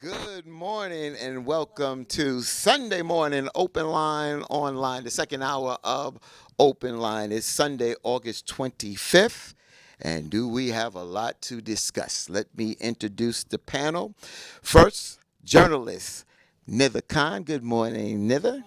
Good morning and welcome to Sunday morning Open Line Online, the second hour of Open Line. It's Sunday, August 25th, and do we have a lot to discuss? Let me introduce the panel. First, journalist Nither Khan. Good morning, Nither.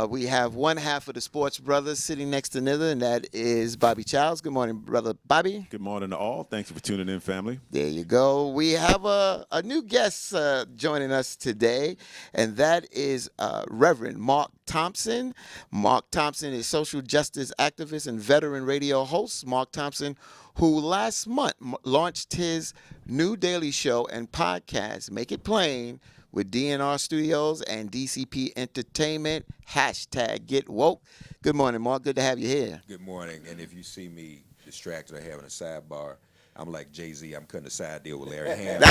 We have one half of the Sports Brothers sitting next to Nither, and that is Bobby Childs. Good morning, brother Bobby. Good morning to all. Thanks for tuning in, family. There you go. We have a new guest joining us today, and that is Reverend Mark Thompson. Mark Thompson is social justice activist and veteran radio host. Mark Thompson, who last month launched his new daily show and podcast, Make It Plain, with DNR Studios and DCP Entertainment. Hashtag Get Woke. Good morning, Mark. Good to have you here. Good morning. And if you see me distracted or having a sidebar, I'm like Jay-Z. I'm cutting a side deal with Larry Hammond.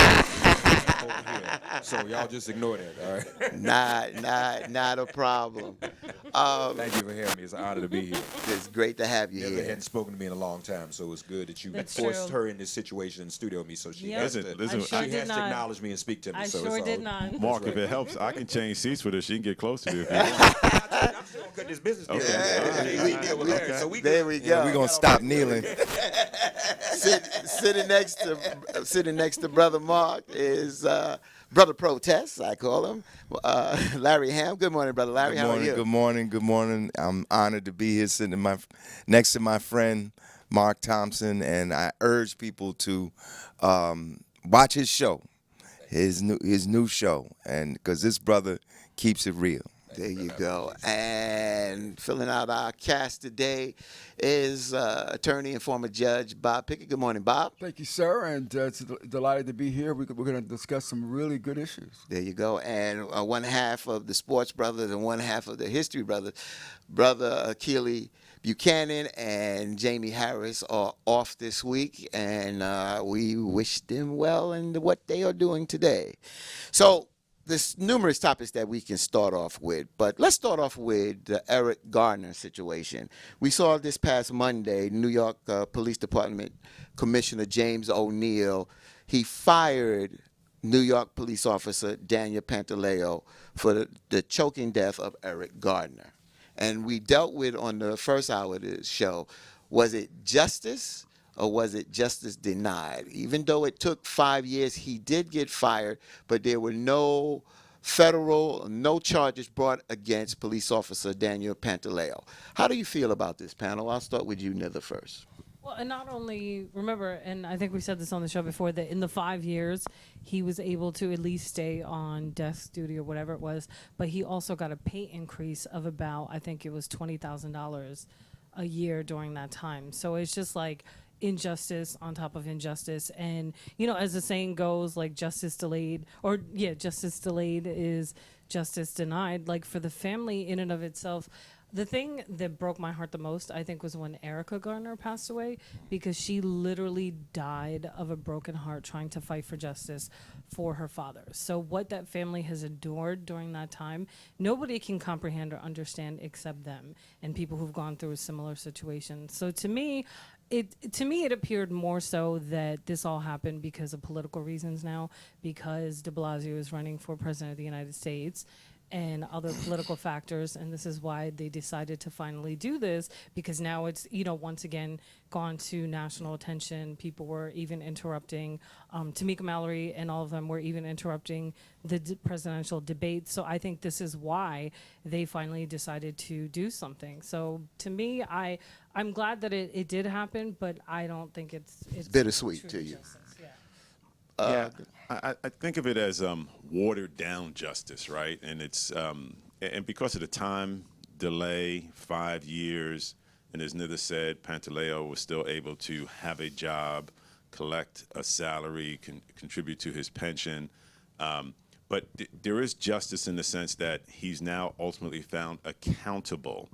Over here. So y'all just ignore that, all right? Not a problem. Thank you for having me. It's an honor to be here. It's great to have you Never here. hadn't spoken to me in a long time, so it's good that you That's forced true. her in this situation in the studio with me, so she Yep. has, Listen, to, listen, I sure she did has to not. acknowledge me and speak to me. I so sure it's did all, not. Mark, right. if it helps, I can change seats with her. She can get closer to you if you want. I'm still going to cut this business deal. Okay. Yeah, we deal with Larry, so we There good. we go. We're gonna stop kneeling. Sitting next to brother Mark is brother Protest, I call him, Larry Ham. Good morning, brother Larry. Good How morning, are you? good morning, good morning. I'm honored to be here sitting next to my friend Mark Thompson, and I urge people to watch his show, his new show, and because this brother keeps it real. There you go. And filling out our cast today is attorney and former judge Bob Pickett. Good morning, Bob. Thank you, sir, and it's delighted to be here. We're going to discuss some really good issues. There you go. And one half of the Sports Brothers and one half of the History Brothers, brother Keely Buchanan and Jamie Harris are off this week, and we wish them well in what they are doing today. So there's numerous topics that we can start off with, but let's start off with the Eric Garner situation. We saw this past Monday, New York Police Department Commissioner James O'Neill, he fired New York police officer Daniel Pantaleo for the choking death of Eric Gardner. And we dealt with on the first hour of the show, was it justice or was it justice denied? Even though it took 5 years, he did get fired, but there were no charges brought against police officer Daniel Pantaleo. How do you feel about this, panel? I'll start with you, Nither, first. Well, and not only, remember, and I think we said this on the show before, that in the 5 years, he was able to at least stay on desk duty or whatever it was, but he also got a pay increase of about, I think it was $20,000 a year during that time. So it's just like injustice on top of injustice. And, as the saying goes, like justice delayed is justice denied. Like for the family in and of itself, the thing that broke my heart the most, I think, was when Erica Garner passed away, because she literally died of a broken heart trying to fight for justice for her father. So what that family has endured during that time, nobody can comprehend or understand except them and people who've gone through a similar situation. So to me, it appeared more so that this all happened because of political reasons now, because de Blasio is running for president of the United States and other political factors, and this is why they decided to finally do this, because now it's, once again gone to national attention. People were even interrupting Tamika Mallory, and all of them were even interrupting the presidential debate. So I think this is why they finally decided to do something. So to me, I'm glad that it did happen, but I don't think it's Bittersweet true to you. justice. Yeah. Yeah, I think of it as watered down justice, right? And it's and because of the time delay, 5 years, and as Nither said, Pantaleo was still able to have a job, collect a salary, contribute to his pension. But there is justice in the sense that he's now ultimately found accountable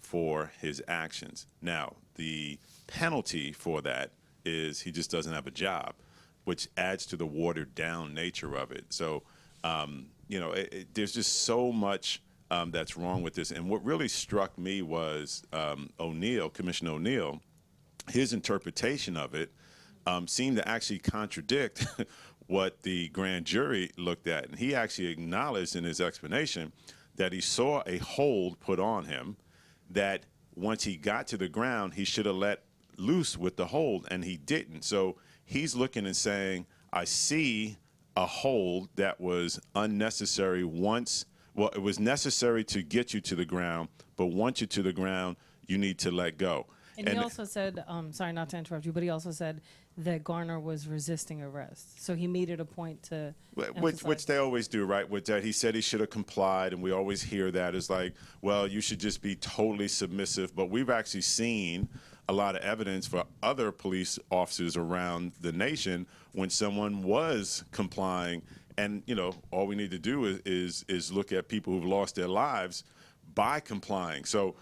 for his actions. Now, the penalty for that is he just doesn't have a job, which adds to the watered down nature of it. So, there's just so much that's wrong with this. And what really struck me was Commissioner O'Neill, his interpretation of it seemed to actually contradict what the grand jury looked at. And he actually acknowledged in his explanation that he saw a hold put on him, that once he got to the ground, he should have let loose with the hold, and he didn't. So he's looking and saying, I see a hold that was unnecessary once. Well, it was necessary to get you to the ground, but once you're to the ground, you need to let go. And he also said, sorry not to interrupt you, but he also said that Garner was resisting arrest. So he made it a point to which they always do, right? With that, he said he should have complied, and we always hear that as like, well, you should just be totally submissive. But we've actually seen a lot of evidence for other police officers around the nation when someone was complying, and all we need to do is look at people who've lost their lives by complying. So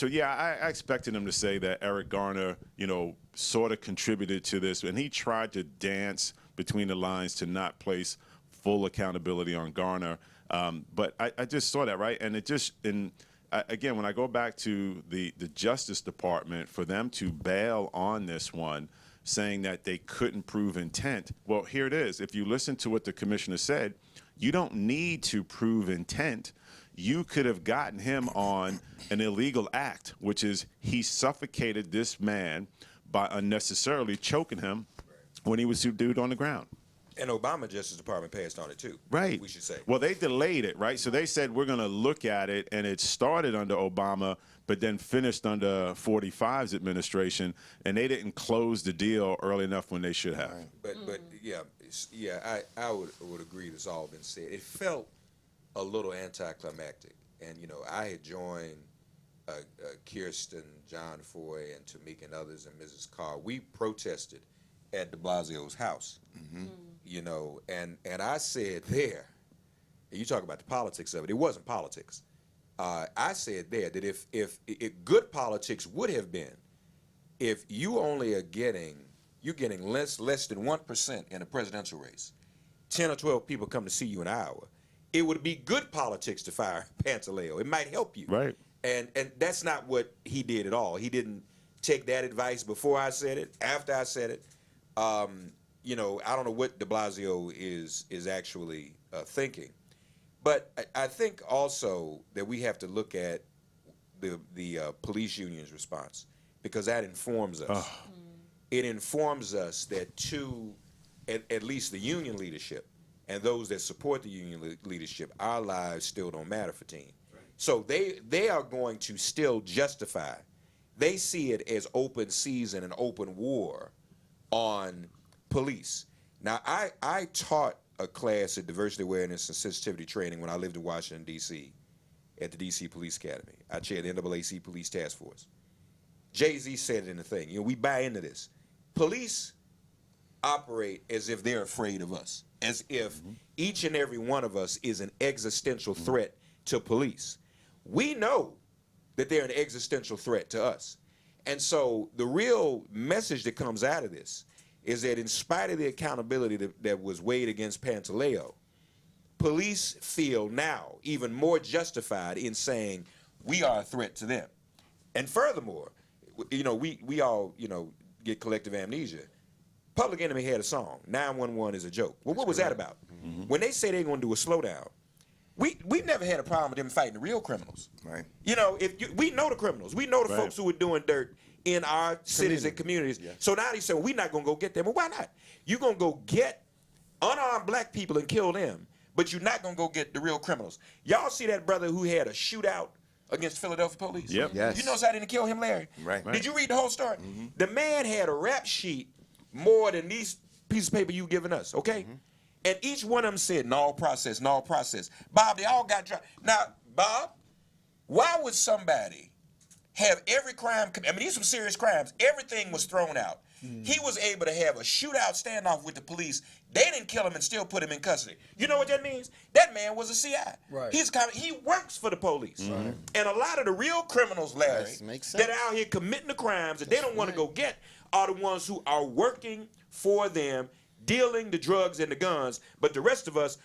yeah, I expected him to say that Eric Garner, sort of contributed to this, and he tried to dance between the lines to not place full accountability on Garner. But I just saw that, right? And again, when I go back to the Justice Department, for them to bail on this one, saying that they couldn't prove intent, well, here it is. If you listen to what the commissioner said, you don't need to prove intent. You could have gotten him on an illegal act, which is he suffocated this man by unnecessarily choking him when he was subdued on the ground. And Obama Justice Department passed on it too. Right. We should say. Well, they delayed it, right? So they said we're going to look at it, and it started under Obama, but then finished under 45's administration, and they didn't close the deal early enough when they should have. But I would agree. That's all been said. It felt a little anticlimactic, and I had joined Kirsten, John Foy, and Tamika and others, and Mrs. Carr. We protested at de Blasio's house, and I said there, and you talk about the politics of it. It wasn't politics. I said there that if good politics would have been, if you only are getting less than 1% in a presidential race, 10 or 12 people come to see you in an hour, it would be good politics to fire Pantaleo. It might help you. Right. And that's not what he did at all. He didn't take that advice before I said it, after I said it. I don't know what de Blasio is actually thinking. But I think also that we have to look at the police union's response, because that informs us. It informs us that at least the union leadership and those that support the union leadership, our lives still don't matter for team. Right. So they are going to still justify. They see it as open season and open war on police. Now, I taught a class at diversity awareness and sensitivity training when I lived in Washington, D.C., at the D.C. Police Academy. I chaired the NAACP Police Task Force. Jay-Z said it in the thing. We buy into this. Police operate as if they're afraid of us, as if each and every one of us is an existential threat to police. We know that they're an existential threat to us. And so the real message that comes out of this is that in spite of the accountability that was weighed against Pantaleo, police feel now even more justified in saying we are a threat to them. And furthermore, we all, get collective amnesia. Public Enemy had a song, 911 is a joke. Well, what was that about? Mm-hmm. When they say they're going to do a slowdown, we've never had a problem with them fighting the real criminals. Right. We know the criminals. We know the folks who are doing dirt in our cities and communities. Yeah. So now they say, well, we're not going to go get them. Well, why not? You're going to go get unarmed black people and kill them, but you're not going to go get the real criminals. Y'all see that brother who had a shootout against Philadelphia police? Yep. Yes. You notice I didn't kill him, Larry? Right. Did you read the whole story? Mm-hmm. The man had a rap sheet more than these pieces of paper you giving us, okay? Mm-hmm. And each one of them said, null process. Bob, they all got dropped. Now, Bob, why would somebody have every crime, these were serious crimes, everything was thrown out. Mm-hmm. He was able to have a shootout standoff with the police. They didn't kill him and still put him in custody. You know what that means? That man was a CI. Right. He works for the police. Mm-hmm. And a lot of the real criminals, Larry, that are out here committing the crimes that they don't want to go get are the ones who are working for them. dealing the drugs and the guns, but the rest of us,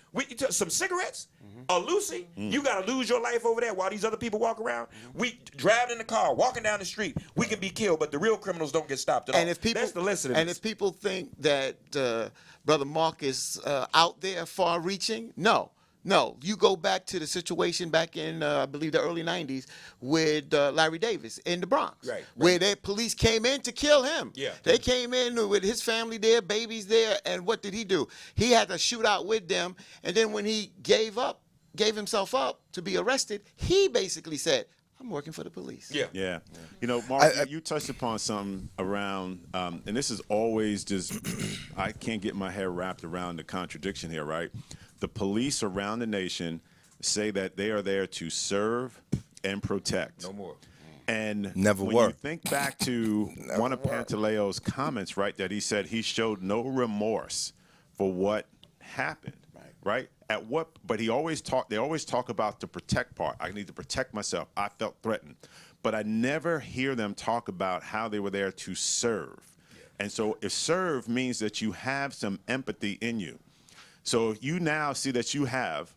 some cigarettes, a Lucy, you got to lose your life over there while these other people walk around. We driving in the car, walking down the street, we can be killed, but the real criminals don't get stopped at all. And if people, that's the lesson. And if people think that Brother Mark is out there far-reaching, no. You go back to the situation back in, I believe, the early 90s with Larry Davis in the Bronx, Right. where their police came in to kill him. Yeah. They came in with his family there, babies there, and what did he do? He had a shootout with them, and then when he gave himself up to be arrested, he basically said, I'm working for the police. Yeah. Yeah. You know, Mark, you touched upon something around, and this is always just, I can't get my head wrapped around the contradiction here, right? The police around the nation say that they are there to serve and protect. No more. And Never when were. you think back to one of Pantaleo's comments, right, that he said he showed no remorse for what happened, right? But they always talk about the protect part. I need to protect myself. I felt threatened. But I never hear them talk about how they were there to serve. Yeah. And so if serve means that you have some empathy in you. So you now see that you have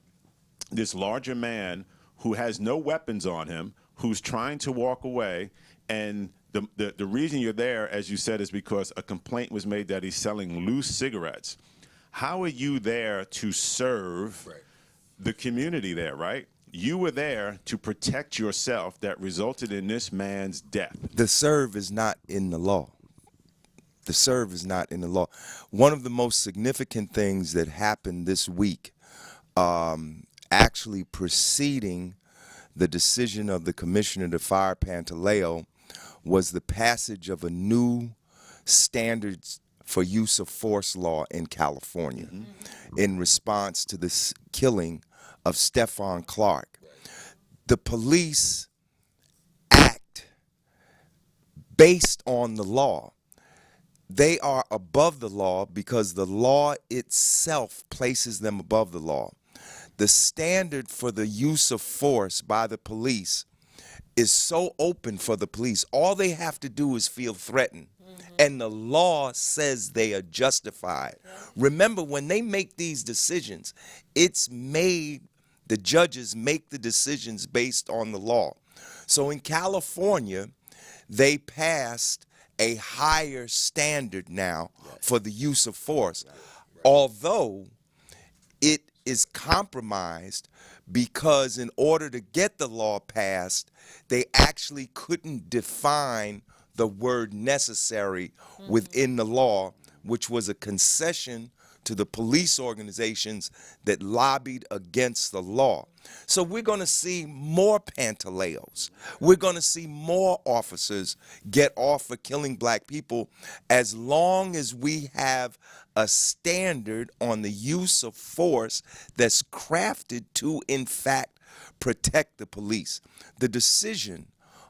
this larger man who has no weapons on him, who's trying to walk away, and the reason you're there, as you said, is because a complaint was made that he's selling loose cigarettes. How are you there to serve the community there, right? You were there to protect yourself that resulted in this man's death. The serve is not in the law. The serve is not in the law. One of the most significant things that happened this week, actually preceding the decision of the commissioner to fire Pantaleo, was the passage of a new standards for use of force law in California in response to the killing of Stephon Clark. The police act based on the law. They are above the law because the law itself places them above the law. The standard for the use of force by the police is so open for the police. All they have to do is feel threatened. And the law says they are justified. Remember, when they make these decisions, the judges make the decisions based on the law. So in California, they passed a higher standard now for the use of force, although it is compromised because in order to get the law passed, they actually couldn't define the word necessary within the law, which was a concession to the police organizations that lobbied against the law. So we're going to see more Pantaleos. We're going to see more officers get off for killing black people as long as we have a standard on the use of force that's crafted to, in fact, protect the police. The decision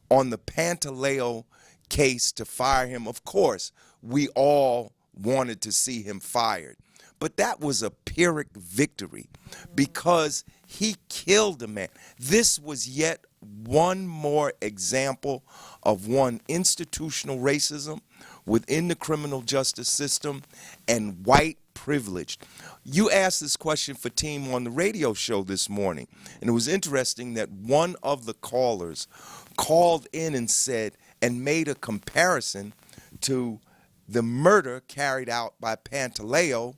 on the Pantaleo case to fire him, of course, we all wanted to see him fired. But that was a Pyrrhic victory because he killed a man. This was yet one more example of institutional racism within the criminal justice system and white privilege. You asked this question for Team on the radio show this morning, and it was interesting that one of the callers called in and said, and made a comparison to the murder carried out by Pantaleo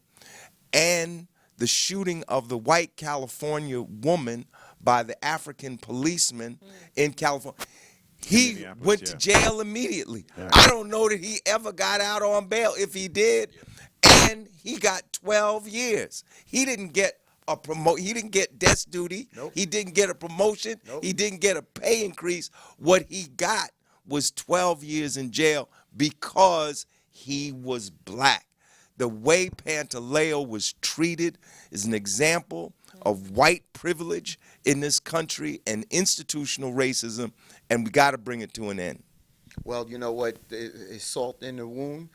and the shooting of the white California woman by the African policeman in California. He went to jail immediately. I don't know that he ever got out on bail. If he did, and he got 12 years. He didn't get a he didn't get desk duty. Nope. He didn't get a promotion. Nope. He didn't get a pay increase. What he got was 12 years in jail because he was black. The way Pantaleo was treated is an example of white privilege in this country and institutional racism, and we got to bring it to an end. Well, you know what? It's salt in the wound.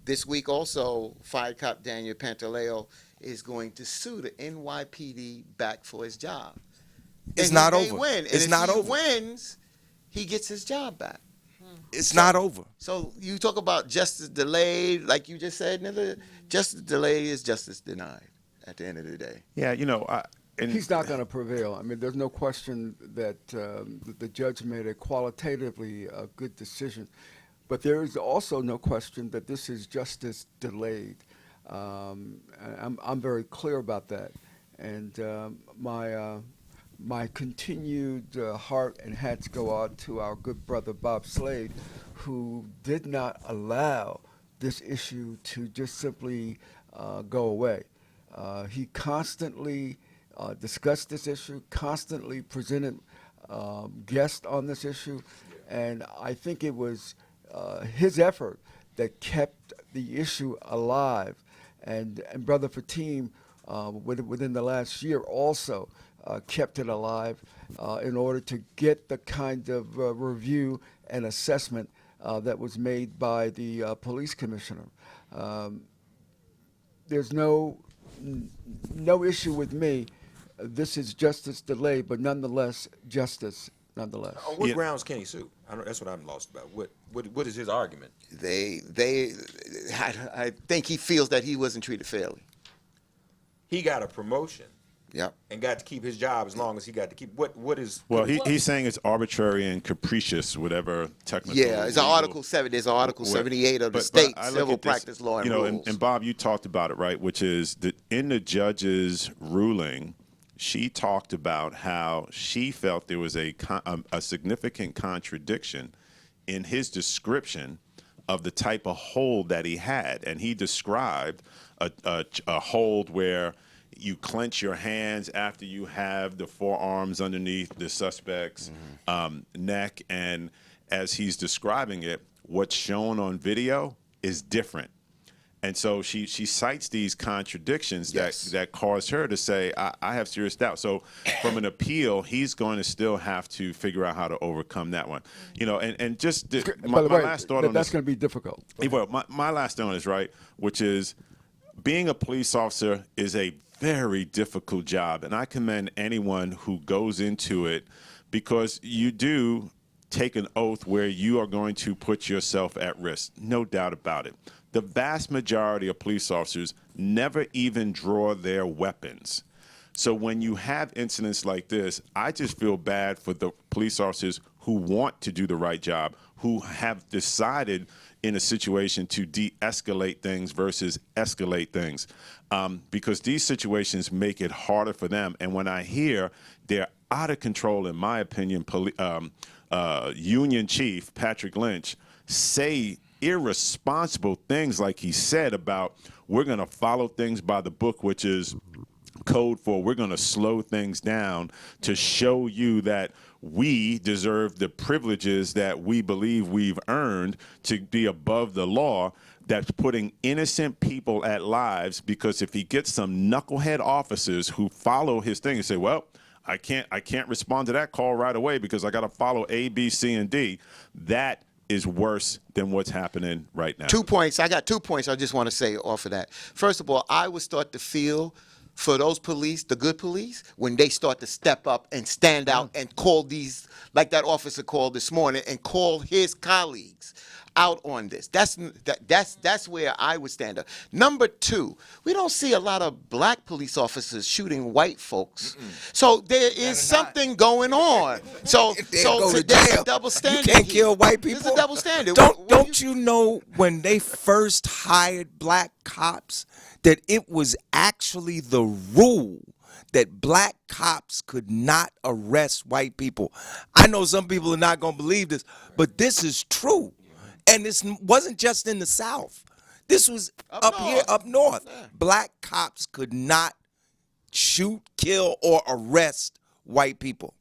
This week also, Fire Cop Daniel Pantaleo is going to sue the NYPD back for his job. It's not over. Win. It's and not if he over. wins, he gets his job back. it's not over. So you talk about justice delayed, like you just said, Nilla. Justice delayed is justice denied at the end of the day. Yeah, and He's not going to prevail. I mean, there's no question that the judge made a qualitatively good decision, but there is also no question that this is justice delayed. I'm very clear about that, and my continued heart and hats go out to our good brother Bob Slade, who did not allow this issue to just simply go away. He constantly discussed this issue, constantly presented guests on this issue, and I think it was his effort that kept the issue alive. And Brother Fatim, within the last year also, kept it alive in order to get the kind of review and assessment that was made by the police commissioner. There's no issue with me. This is justice delayed, but nonetheless, justice nonetheless. On what grounds can he sue? That's what I'm lost about. What is his argument? I think he feels that he wasn't treated fairly. He got a promotion. Yep. And got to keep his job as long as he got to keep. What is? well, he's saying it's arbitrary and capricious, whatever technical. Yeah, it's an legal- Article 7. There's an Article What- 78 of the but state I look civil at this, practice law and rules. And Bob, you talked about it, right? Which is that in the judge's ruling, she talked about how she felt there was a significant contradiction in his description of the type of hold that he had, and he described a hold where you clench your hands after you have the forearms underneath the suspect's neck, and as he's describing it, what's shown on video is different. And so she cites these contradictions that caused her to say, I have serious doubt. So from an appeal, he's going to still have to figure out how to overcome that one. And just my last thought on that's this. going to be difficult. Well, my last thought is, right, which is being a police officer is a very difficult job. And I commend anyone who goes into it because you do take an oath where you are going to put yourself at risk. No doubt about it. The vast majority of police officers never even draw their weapons. So when you have incidents like this, I just feel bad for the police officers who want to do the right job, who have decided in a situation to de-escalate things versus escalate things, because these situations make it harder for them. And when I hear they're out of control, in my opinion, Union Chief Patrick Lynch say irresponsible things like he said about we're going to follow things by the book, which is code for we're going to slow things down to show you that we deserve the privileges that we believe we've earned to be above the law. That's putting innocent people at lives, because if he gets some knucklehead officers who follow his thing and say, well, I can't respond to that call right away because I got to follow A, B, C, and D, that is worse than what's happening right now. 2 points. I got 2 points I just want to say off of that. First of all, I would start to feel for those police, the good police, when they start to step up and stand out and call these, like that officer called this morning, and call his colleagues out on this. That's where I would stand up. Number two, we don't see a lot of black police officers shooting white folks. So there is something going on. So Go to there's jail. a double standard. You can't here. kill white people. There's a double standard. Don't you know when they first hired black cops that it was actually the rule that black cops could not arrest white people? I know some people are not going to believe this, but this is true. And this wasn't just in the South. This was up here, up north. Black cops could not shoot, kill, or arrest white people.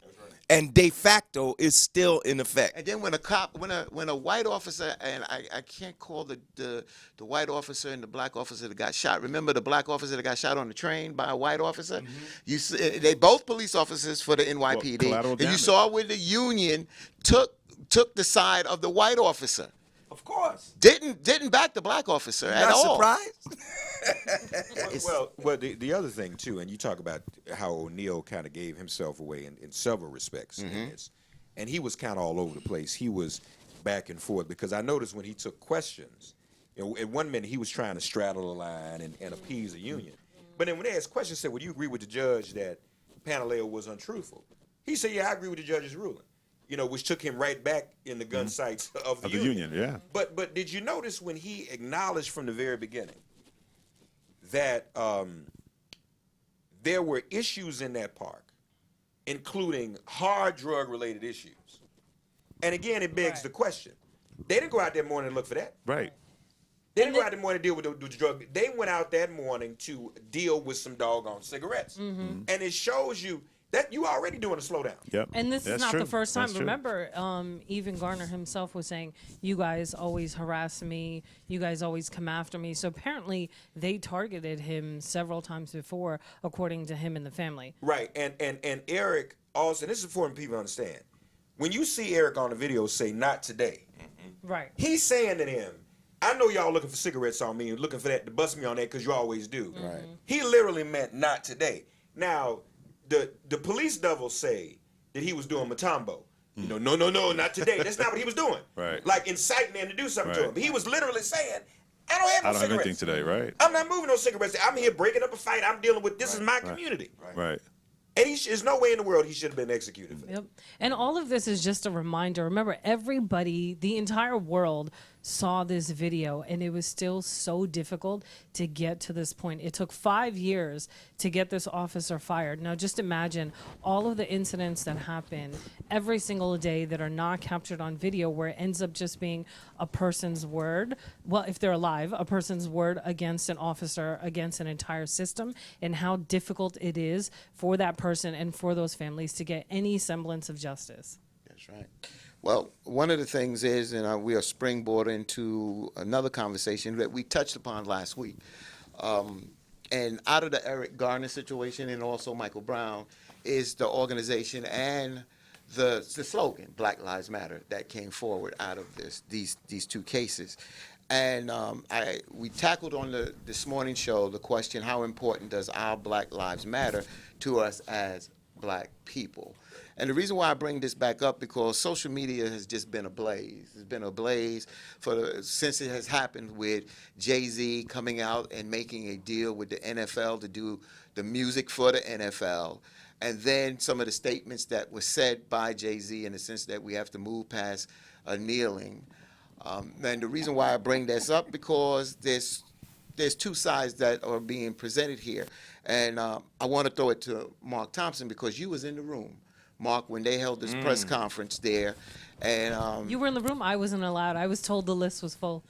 And de facto is still in effect. And then when a white officer, and I can't call the white officer and the black officer that got shot. Remember the black officer that got shot on the train by a white officer? They both police officers for the NYPD. collateral And you damage. saw when the union took the side of the white officer. Of course. Didn't back the black officer at Not all. surprised? Well, the other thing too, and you talk about how O'Neal kind of gave himself away in several respects in this, and he was kind of all over the place. He was back and forth, because I noticed when he took questions, at one minute he was trying to straddle the line and appease the union. But then when they asked questions, said, "Well, do you agree with the judge that Pantaleo was untruthful?" He said, "Yeah, I agree with the judge's ruling." Which took him right back in the gun sights of the union. Yeah. But did you notice when he acknowledged from the very beginning that there were issues in that park, including hard drug-related issues? And again, it begs the question. They didn't go out that morning and look for that. Right. They didn't go out that morning to deal with the drug. They went out that morning to deal with some doggone cigarettes. And it shows you that you already doing a slowdown. Yep. And this That's is not true. the first time. That's true. Remember, even Garner himself was saying, "You guys always harass me. You guys always come after me." So apparently, they targeted him several times before, according to him and the family. Right. And Eric also, and this is important for people to understand. When you see Eric on the video say, "Not today," Right. he's saying to them, "I know y'all looking for cigarettes on me and looking for that to bust me on that because you always do." Right. He literally meant not today. Now, the police devils say that he was doing Matambo. No, not today. That's not what he was doing. Right. Like inciting them to do something to Right. him. But he was literally saying, "I don't have no I don't have cigarettes. anything today, right? I'm not moving no cigarettes. I'm here breaking up a fight. I'm dealing with this is my community." Right. And there's no way in the world he should have been executed for that. Yep. And all of this is just a reminder. Remember, everybody, the entire world saw this video, and it was still so difficult to get to this point. It took 5 years to get this officer fired. Now, just imagine all of the incidents that happen every single day that are not captured on video, where it ends up just being a person's word. Well, if they're alive, a person's word against an officer, against an entire system, and how difficult it is for that person and for those families to get any semblance of justice. That's right. Well, one of the things is, and we are springboard into another conversation that we touched upon last week. And out of the Eric Garner situation and also Michael Brown is the organization and the slogan, Black Lives Matter, that came forward out of these two cases. And we tackled on this morning's show the question, how important does our Black Lives Matter to us as Black people? And the reason why I bring this back up, because social media has just been ablaze. It's been ablaze since it has happened with Jay-Z coming out and making a deal with the NFL to do the music for the NFL. And then some of the statements that were said by Jay-Z in the sense that we have to move past kneeling. And the reason why I bring this up, because there's two sides that are being presented here. And I want to throw it to Mark Thompson, because you was in the room, Mark, when they held this press conference there. And You were in the room. I wasn't allowed. I was told the list was full.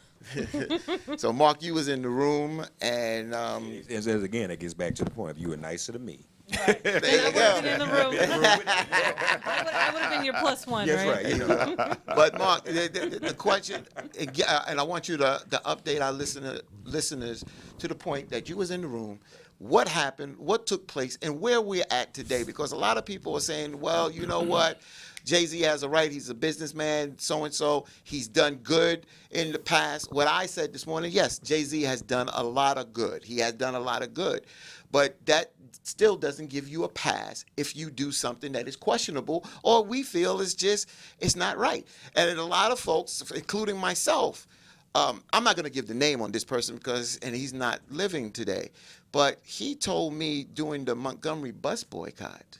so, Mark, you was in the room, and Again, it gets back to the point of you were nicer to me. there you I would have been go. in the room. I would have been your plus one, That's right? right. But Mark, the question, and I want you to update our listeners to the point that you was in the room. What happened? What took place? And where we're at today? Because a lot of people are saying, "Well, you know what? Jay-Z has a right. He's a businessman. So and so. He's done good in the past." What I said this morning, yes, Jay-Z has done a lot of good. He has done a lot of good, but that still doesn't give you a pass if you do something that is questionable or we feel it's not right. And a lot of folks, including myself, I'm not going to give the name on this person and he's not living today, but he told me during the Montgomery bus boycott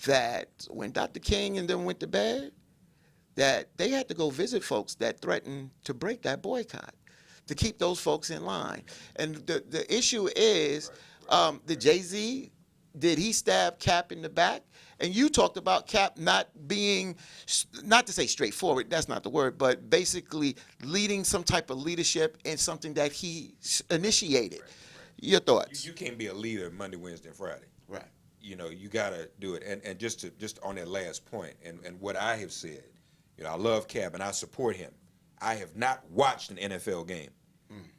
that when Dr. King and them went to bed, that they had to go visit folks that threatened to break that boycott to keep those folks in line. And the issue is, the Jay-Z, did he stab Cap in the back? And you talked about Cap not being, not to say straightforward, that's not the word, but basically leading some type of leadership in something that he initiated. Right. Your thoughts? You can't be a leader Monday, Wednesday, and Friday. Right. You got to do it. And just on that last point, and what I have said, I love Cap and I support him. I have not watched an NFL game,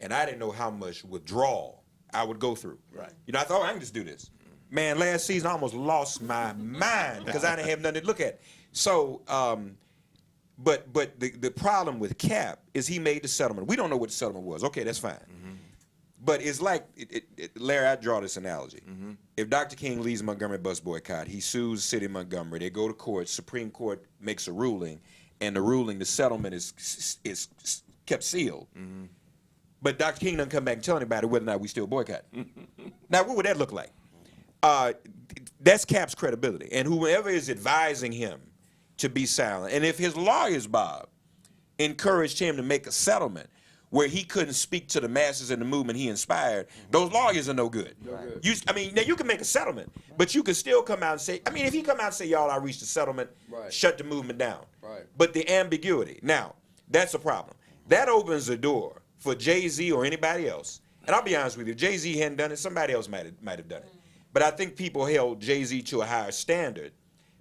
and I didn't know how much withdrawal I would go through. Right. I thought, I can just do this. Man, last season I almost lost my mind because I didn't have nothing to look at. So, but the problem with Cap is he made the settlement. We don't know what the settlement was. Okay, that's fine. Mm-hmm. But it's like, Larry, I draw this analogy. Mm-hmm. If Dr. King leads Montgomery bus boycott, he sues the city of Montgomery. They go to court. Supreme Court makes a ruling. and the ruling, the settlement is kept sealed. But Dr. King doesn't come back and tell anybody whether or not we still boycott. Now, what would that look like? That's Cap's credibility. And whoever is advising him to be silent, and if his lawyers, Bob, encouraged him to make a settlement where he couldn't speak to the masses and the movement he inspired, those lawyers are no good. Now you can make a settlement, but you can still come out and say, if he come out and say, y'all, I reached a settlement, shut the movement down. But the ambiguity, now, that's a problem. That opens the door for Jay-Z or anybody else. And I'll be honest with you, if Jay-Z hadn't done it, somebody else might have done it. But I think people held Jay-Z to a higher standard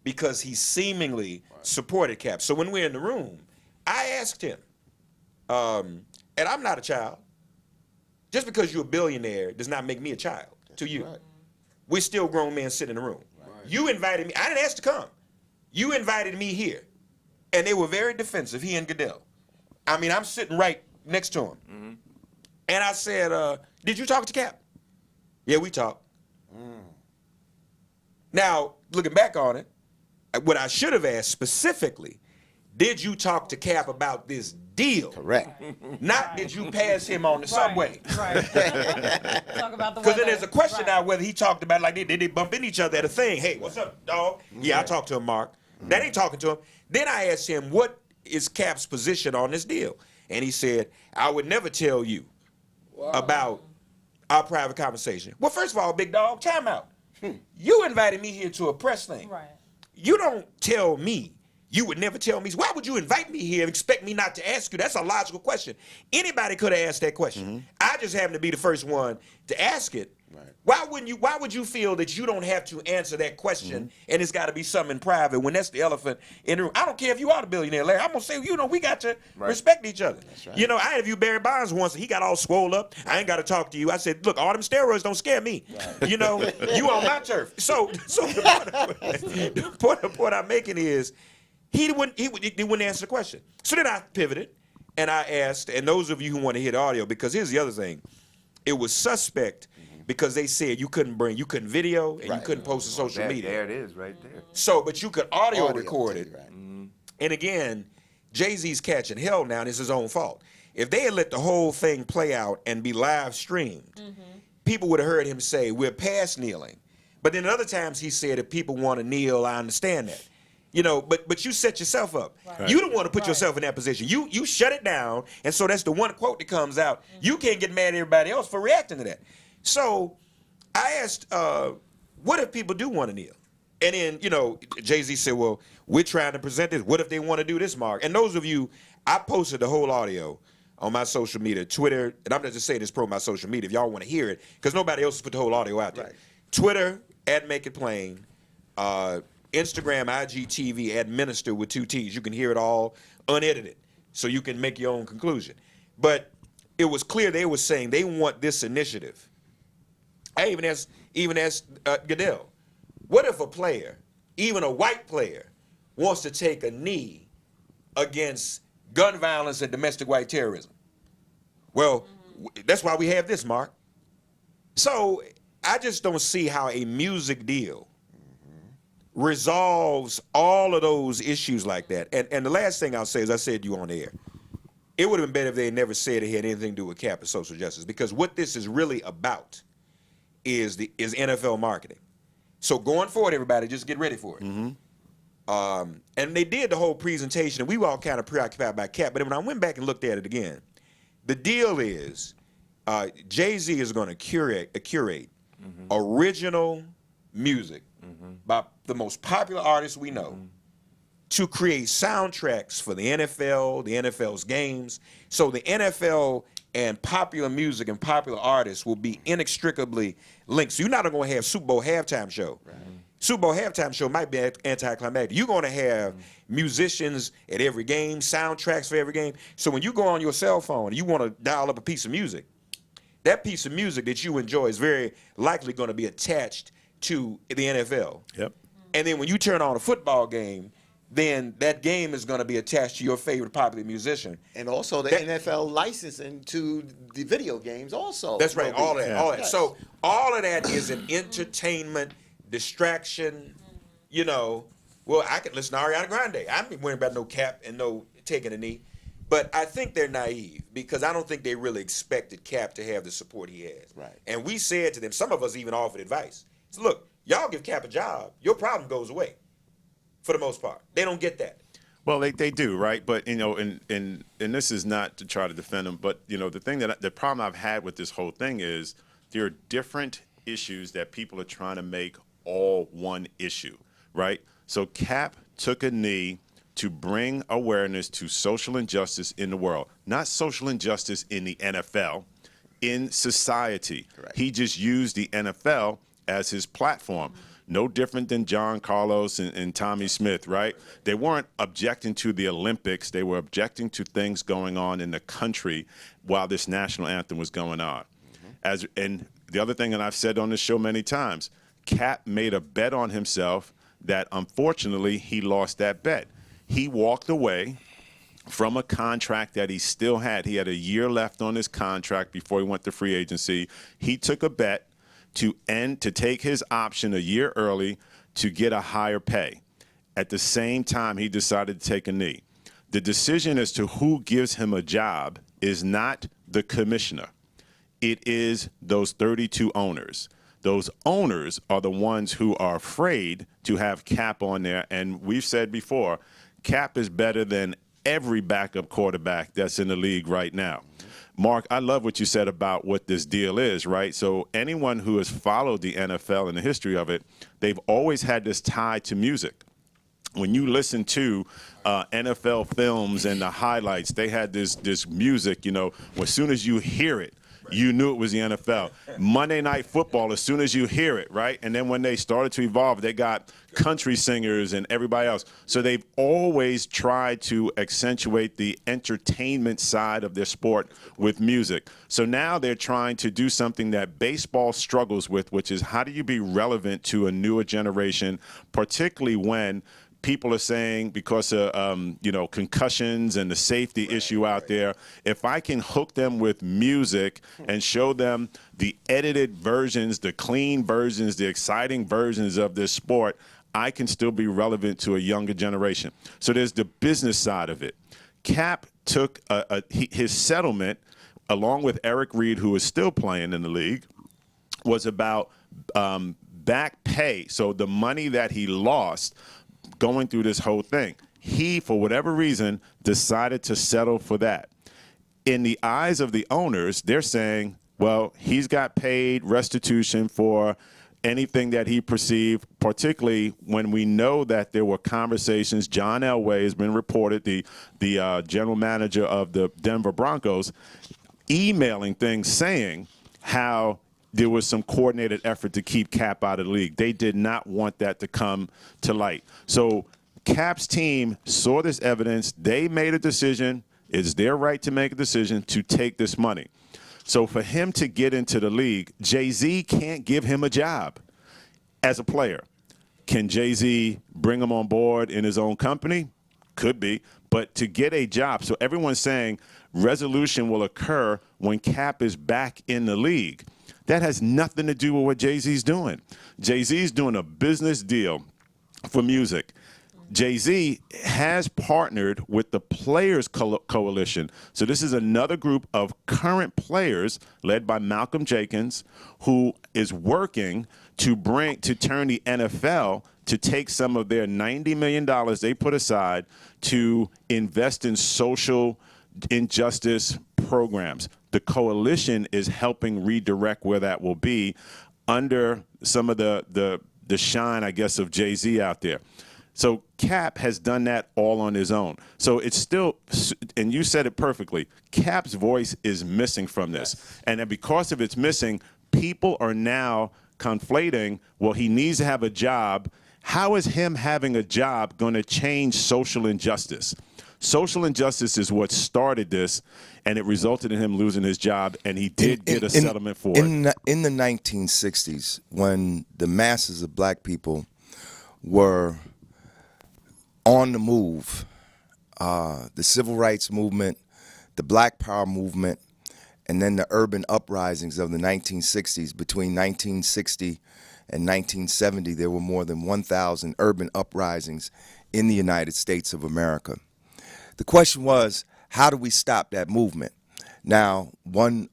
because he seemingly supported Cap. So when we're in the room, I asked him, and I'm not a child. Just because you're a billionaire does not make me a child to you. We're still grown men sitting in the room. You invited me. I didn't ask to come. You invited me here. And they were very defensive, he and Goodell. I'm sitting right next to him. And I said, did you talk to Cap? Yeah, we talked. Now, looking back on it, what I should have asked specifically, did you talk to Cap about this deal? Correct. Not did you pass him on the subway? Right. Talk about the Because then weather. there's a question now whether he talked about, like, did they bump into each other at a thing? Hey, what's up, dog? Yeah, I talked to him, Mark. That ain't talking to him. Then I asked him, what is Cap's position on this deal? And he said, I would never tell you about our private conversation. Well, first of all, big dog, time out. You invited me here to a press thing. Right. You don't tell me. You would never tell me. Why would you invite me here and expect me not to ask you? That's a logical question. Anybody could have asked that question. I just happened to be the first one to ask it. Why would you feel that you don't have to answer that question and it's got to be something private when that's the elephant in the room? I don't care if you are the billionaire, Larry. I'm going to say, we got to respect each other. Right. I interviewed Barry Bonds once and he got all swole up. I ain't got to talk to you. I said, look, all them steroids don't scare me. Right. You on my turf. So the point I'm making is he wouldn't answer the question. So then I pivoted and I asked, and those of you who want to hear the audio, because here's the other thing. It was suspect because they said you couldn't video and you couldn't post to social media. There it is, right there. So, but you could audio record it. Right. And again, Jay-Z's catching hell now, and it's his own fault. If they had let the whole thing play out and be live streamed, people would have heard him say, we're past kneeling. But then other times he said, if people want to kneel, I understand that. But you set yourself up. Right. You don't want to put yourself in that position. You shut it down, and so that's the one quote that comes out. You can't get mad at everybody else for reacting to that. So I asked, what if people do want to kneel? And then, Jay-Z said, well, we're trying to present this. What if they want to do this, Mark? And those of you, I posted the whole audio on my social media, Twitter, and I'm not just saying this pro my social media if y'all want to hear it, because nobody else has put the whole audio out there. Right. Twitter, @MakeItPlain, Instagram, IGTV, @Minister with 2 T's. You can hear it all unedited, so you can make your own conclusion. But it was clear they were saying they want this initiative. I even asked Goodell, what if a player, even a white player, wants to take a knee against gun violence and domestic white terrorism? Well, that's why we have this, Mark. So I just don't see how a music deal resolves all of those issues like that. And the last thing I'll say is, I said you on the air, it would have been better if they had never said it had anything to do with Cap and social justice, because what this is really about is NFL marketing. So going forward, everybody, just get ready for it. And they did the whole presentation, and we were all kind of preoccupied by Cap, but when I went back and looked at it again, the deal is Jay-Z is going to curate original music by the most popular artists we know to create soundtracks for the NFL, the NFL's games. So the NFL and popular music and popular artists will be inextricably linked. So you're not going to have Super Bowl halftime show. Right. Super Bowl halftime show might be anticlimactic. You're going to have musicians at every game, soundtracks for every game. So when you go on your cell phone and you want to dial up a piece of music, that piece of music that you enjoy is very likely going to be attached to the NFL. Yep. And then when you turn on a football game, then that game is going to be attached to your favorite popular musician. And also the NFL licensing to the video games also. That's right, all that. Yes. So all of that is an entertainment distraction, Well, I can listen to Ariana Grande. I'm not worrying about no Cap and no taking a knee. But I think they're naive because I don't think they really expected Cap to have the support he has. Right. And we said to them, some of us even offered advice. So look, y'all give Cap a job, your problem goes away for the most part. They don't get that. Well, they do, right? But and this is not to try to defend them, but the problem I've had with this whole thing is there are different issues that people are trying to make all one issue, right? So Cap took a knee to bring awareness to social injustice in the world, not social injustice in the NFL, in society. Correct. He just used the NFL as his platform. No different than John Carlos and Tommy Smith, right? They weren't objecting to the Olympics. They were objecting to things going on in the country while this national anthem was going on. And the other thing that I've said on this show many times, Cap made a bet on himself that unfortunately he lost that bet. He walked away from a contract that he still had. He had a year left on his contract before he went to free agency. He took a bet to take his option a year early to get a higher pay. At the same time, he decided to take a knee. The decision as to who gives him a job is not the commissioner. It is those 32 owners. Those owners are the ones who are afraid to have Cap on there. And we've said before, Cap is better than every backup quarterback that's in the league right now. Mark, I love what you said about what this deal is, right? So anyone who has followed the NFL and the history of it, they've always had this tie to music. When you listen to NFL films and the highlights, they had this music, as soon as you hear it, you knew it was the NFL. Monday Night Football, as soon as you hear it, right? And then when they started to evolve, they got country singers and everybody else. So they've always tried to accentuate the entertainment side of their sport with music. So now they're trying to do something that baseball struggles with, which is how do you be relevant to a newer generation, particularly when people are saying because of concussions and the safety issue out there, if I can hook them with music and show them the edited versions, the clean versions, the exciting versions of this sport, I can still be relevant to a younger generation. So there's the business side of it. Cap took his settlement, along with Eric Reed, who is still playing in the league, was about back pay. So the money that he lost going through this whole thing. He, for whatever reason, decided to settle for that. In the eyes of the owners, they're saying, well, he's got paid restitution for anything that he perceived, particularly when we know that there were conversations. John Elway has been reported, the general manager of the Denver Broncos, emailing things saying how there was some coordinated effort to keep Cap out of the league. They did not want that to come to light. So Cap's team saw this evidence. They made a decision. It's their right to make a decision to take this money. So for him to get into the league, Jay-Z can't give him a job as a player. Can Jay-Z bring him on board in his own company? Could be. But to get a job, so everyone's saying resolution will occur when Cap is back in the league. That has nothing to do with what Jay-Z's doing. Jay-Z's doing a business deal for music. Jay-Z has partnered with the Players Coalition. So this is another group of current players led by Malcolm Jenkins, who is working to turn the NFL to take some of their $90 million they put aside to invest in social injustice programs. The coalition is helping redirect where that will be under some of the shine, I guess, of Jay-Z out there. So Cap has done that all on his own. So it's still, and you said it perfectly, Cap's voice is missing from this. Yes. And then because of it's missing, people are now conflating, well, he needs to have a job. How is him having a job going to change social injustice? Social injustice is what started this, and it resulted in him losing his job, and he did get a settlement for it. In the 1960s, when the masses of black people were on the move, the civil rights movement, the black power movement, and then the urban uprisings of the 1960s, between 1960 In 1970, there were more than 1,000 urban uprisings in the United States of America. The question was, how do we stop that movement? Now, one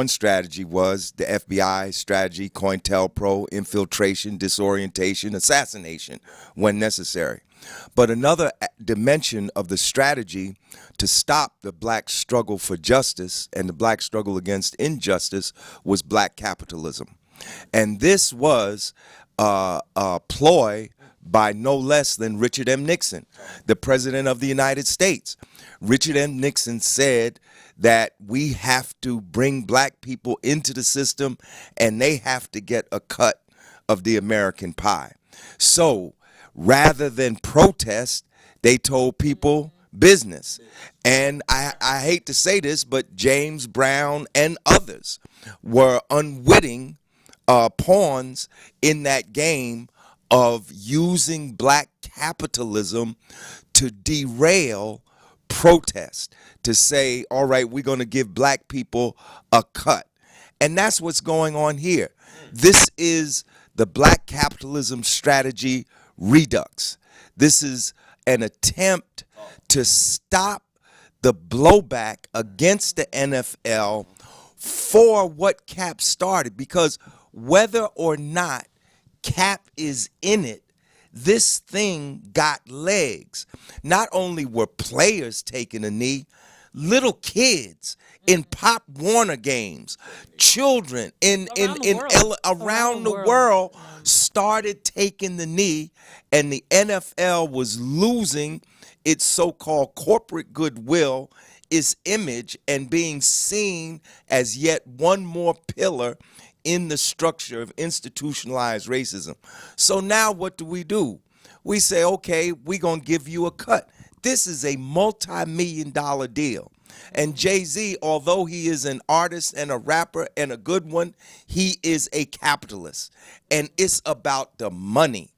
strategy was the FBI strategy, COINTELPRO, infiltration, disorientation, assassination when necessary. But another dimension of the strategy to stop the black struggle for justice and the black struggle against injustice was black capitalism. And this was a ploy by no less than Richard M. Nixon, the President of the United States. Richard M. Nixon said that we have to bring black people into the system and they have to get a cut of the American pie. So rather than protest, they told people business. And I hate to say this, but James Brown and others were unwitting pawns in that game of using black capitalism to derail protest, to say, all right, we're going to give black people a cut. And that's what's going on here. This is the black capitalism strategy redux. This is an attempt to stop the blowback against the NFL for what Cap started, because whether or not Cap is in it, this thing got legs. Not only were players taking a knee, little kids in Pop Warner games, children around the world started taking the knee, and the NFL was losing its so-called corporate goodwill, its image, and being seen as yet one more pillar in the structure of institutionalized racism. So now what do? We say, okay, we're going to give you a cut. This is a multi-million-dollar deal. And Jay-Z, although he is an artist and a rapper and a good one, he is a capitalist. And it's about the money.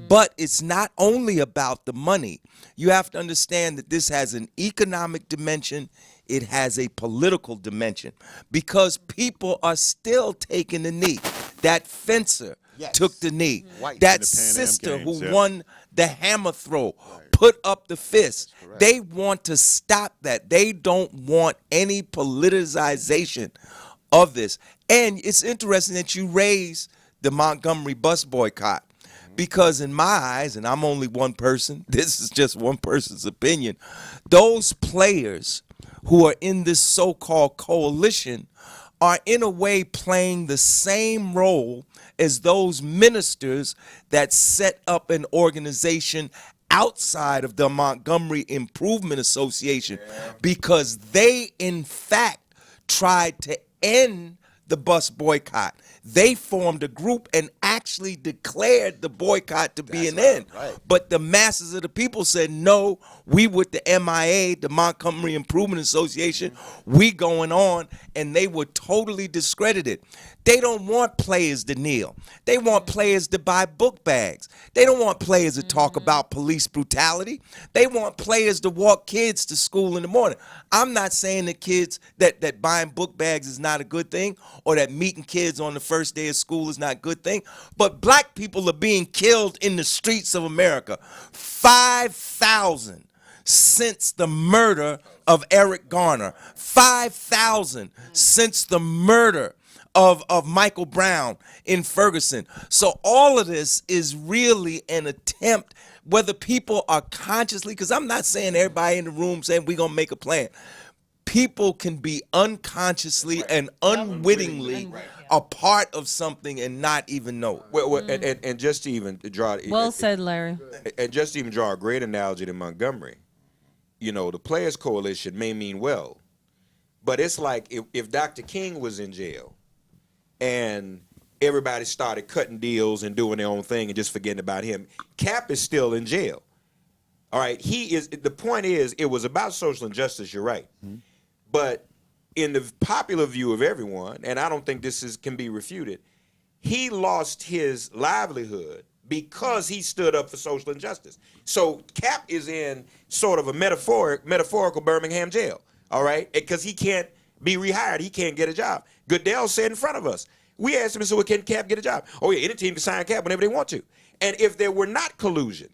But it's not only about the money. You have to understand that this has an economic dimension. It has a political dimension, because people are still taking the knee. That fencer took the knee. That sister who won the hammer throw put up the fist. They want to stop that. They don't want any politicization of this. And it's interesting that you raise the Montgomery bus boycott, because in my eyes, and I'm only one person, this is just one person's opinion, those players who are in this so-called coalition are in a way playing the same role as those ministers that set up an organization outside of the Montgomery Improvement Association, because they, in fact, tried to end the bus boycott. They formed a group and actually declared the boycott to be an end. But the masses of the people said, no, we with the MIA, the Montgomery Improvement Association, we going on, and they were totally discredited. They don't want players to kneel. They want players to buy book bags. They don't want players to talk about police brutality. They want players to walk kids to school in the morning. I'm not saying that kids, that buying book bags is not a good thing, or that meeting kids on the first day of school is not a good thing, but black people are being killed in the streets of America. 5,000 since the murder of Eric Garner. 5,000 since the murder of Michael Brown in Ferguson. So all of this is really an attempt, whether people are consciously, because I'm not saying everybody in the room saying we're going to make a plan. People can be unconsciously and unwittingly a part of something and not even know it. Well, and just to even draw... Well said, Larry. And just to even draw a great analogy to Montgomery, you know, the Players Coalition may mean well, but it's like if Dr. King was in jail and everybody started cutting deals and doing their own thing and just forgetting about him, Cap is still in jail. All right, he is. The point is, it was about social injustice, you're right. But in the popular view of everyone, and I don't think this can be refuted, he lost his livelihood because he stood up for social injustice. So Cap is in sort of a metaphorical Birmingham jail, all right? Because he can't be rehired. He can't get a job. Goodell said in front of us, We asked him, so well, can Cap get a job? Oh, yeah, any team can sign Cap whenever they want to. And if there were not collusion,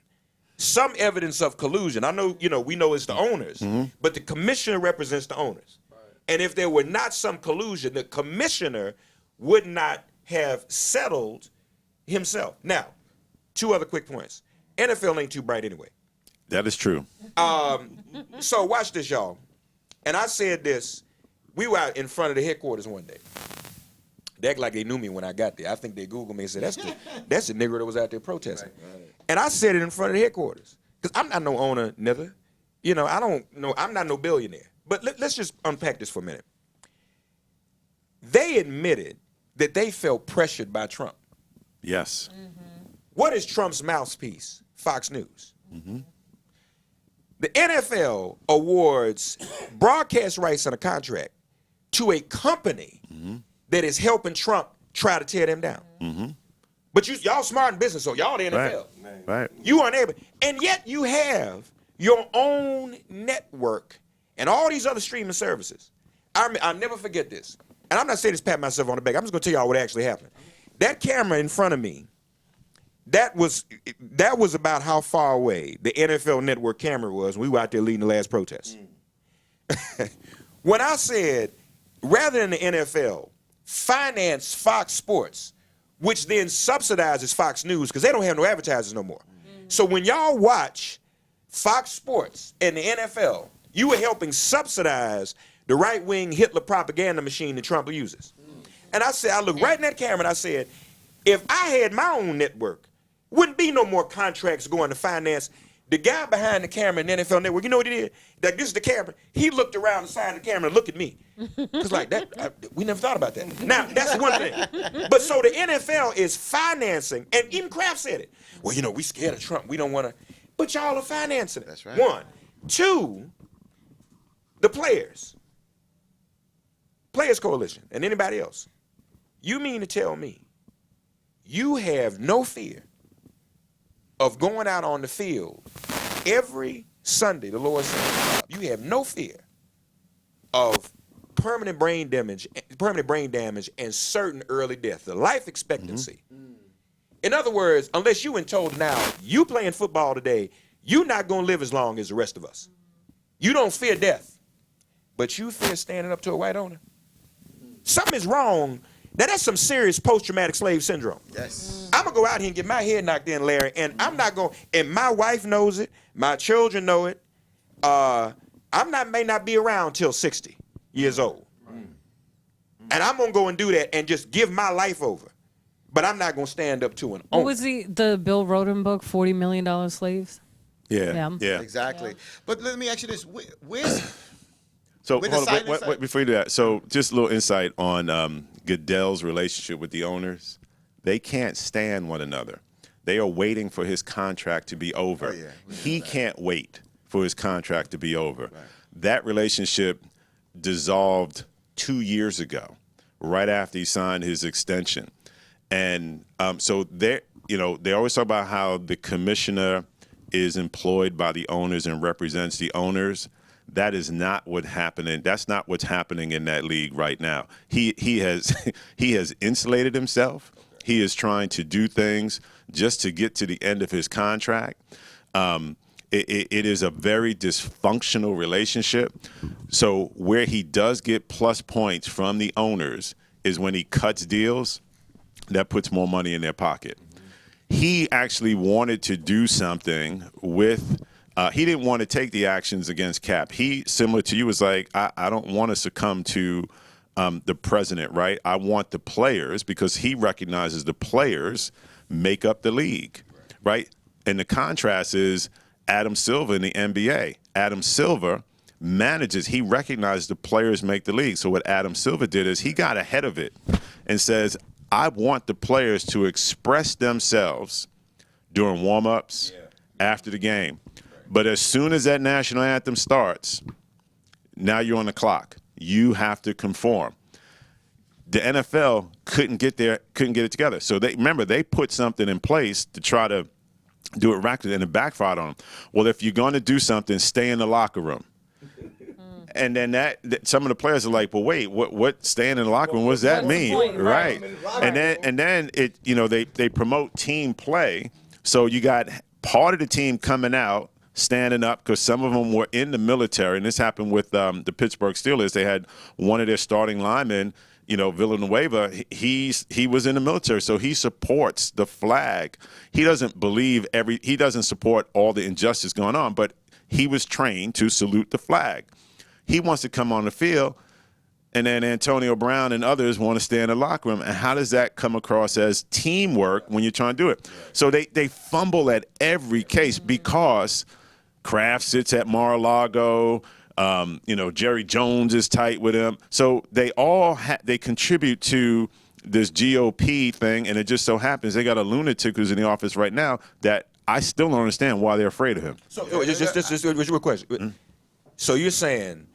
some evidence of collusion, I know, we know it's the owners, but the commissioner represents the owners. Right. And if there were not some collusion, the commissioner would not have settled himself. Now, 2 other quick points. NFL ain't too bright anyway. That is true. So watch this, y'all. And I said this. We were out in front of the headquarters one day. They act like they knew me when I got there. I think they Googled me and said, that's the nigger that was out there protesting. Right. And I said it in front of the headquarters. Because I'm not no owner, neither. I don't know. I'm not no billionaire. But let's just unpack this for a minute. They admitted that they felt pressured by Trump. Yes. Mm-hmm. What is Trump's mouthpiece? Fox News. Mm-hmm. The NFL awards broadcast rights on a contract to a company that is helping Trump try to tear them down. Mm-hmm. But y'all smart in business, so y'all the NFL. Right. You aren't able. And yet you have your own network and all these other streaming services. I'll never forget this. And I'm not saying this pat myself on the back. I'm just going to tell y'all what actually happened. That camera in front of me, that was about how far away the NFL network camera was when we were out there leading the last protest. When I said, rather than the NFL finance Fox Sports, which then subsidizes Fox News because they don't have no advertisers no more. So when y'all watch Fox Sports and the NFL, you are helping subsidize the right-wing Hitler propaganda machine that Trump uses. And I looked right in that camera and I said, if I had my own network, wouldn't be no more contracts going to finance. The guy behind the camera in the NFL Network, you know what he did? Like, this is the camera. He looked around the side of the camera and looked at me. Because like that, we never thought about that. Now, that's one thing. But so the NFL is financing, and even Kraft said it. Well, we scared of Trump. We don't want to. But y'all are financing it. That's right. 1. 2, the Players Coalition, and anybody else. You mean to tell me you have no fear of going out on the field every Sunday, the Lord said, you have no fear of permanent brain damage and certain early death, the life expectancy. Mm-hmm. In other words, unless you been told now, you playing football today, you're not going to live as long as the rest of us. You don't fear death, but you fear standing up to a white owner. Something is wrong. Now, that's some serious post-traumatic slave syndrome. Yes. I'm going to go out here and get my head knocked in, Larry, and I'm not going, and my wife knows it, my children know it. May not be around till 60 years old. And I'm going to go and do that and just give my life over. But I'm not going to stand up to an owner. What was the Bill Roden book, $40 Million Slaves? Yeah. Exactly. Yeah. But let me ask you this. Where's... So hold on, wait, before you do that, so just a little insight on Goodell's relationship with the owners. They can't stand one another. They are waiting for his contract to be over. Oh, yeah. He can't wait for his contract to be over. Right. That relationship dissolved 2 years ago, right after he signed his extension. And so they always talk about how the commissioner is employed by the owners and represents the owners. That is not what's happening. That's not what's happening in that league right now. He has insulated himself. He is trying to do things just to get to the end of his contract. It is a very dysfunctional relationship. So where he does get plus points from the owners is when he cuts deals that puts more money in their pocket. He actually wanted to do something with. He didn't want to take the actions against Cap. He, similar to you, was like, I don't want to succumb to the president, right? I want the players, because he recognizes the players make up the league, right? And the contrast is Adam Silver in the NBA. Adam Silver he recognizes the players make the league. So what Adam Silver did is he got ahead of it and says, I want the players to express themselves during warm-ups, after the game. But as soon as that national anthem starts, now you're on the clock. You have to conform. The NFL couldn't get it together. So they put something in place to try to do it rapidly, and it backfired on them. Well, if you're going to do something, stay in the locker room. and then some of the players are like, well, wait, what staying in the locker room? What does that What's the mean? point? Right. Right. And then it, they promote team play. So you got part of the team coming out, standing up, because some of them were in the military, and this happened with the Pittsburgh Steelers. They had one of their starting linemen, Villanueva, he was in the military, so he supports the flag. He doesn't he doesn't support all the injustice going on, but he was trained to salute the flag. He wants to come on the field, and then Antonio Brown and others want to stay in the locker room. And how does that come across as teamwork when you're trying to do it? So they fumble at every case because Kraft sits at Mar-a-Lago. Jerry Jones is tight with him. So they all they contribute to this GOP thing, and it just so happens they got a lunatic who's in the office right now that I still don't understand why they're afraid of him. So just real question. So you're saying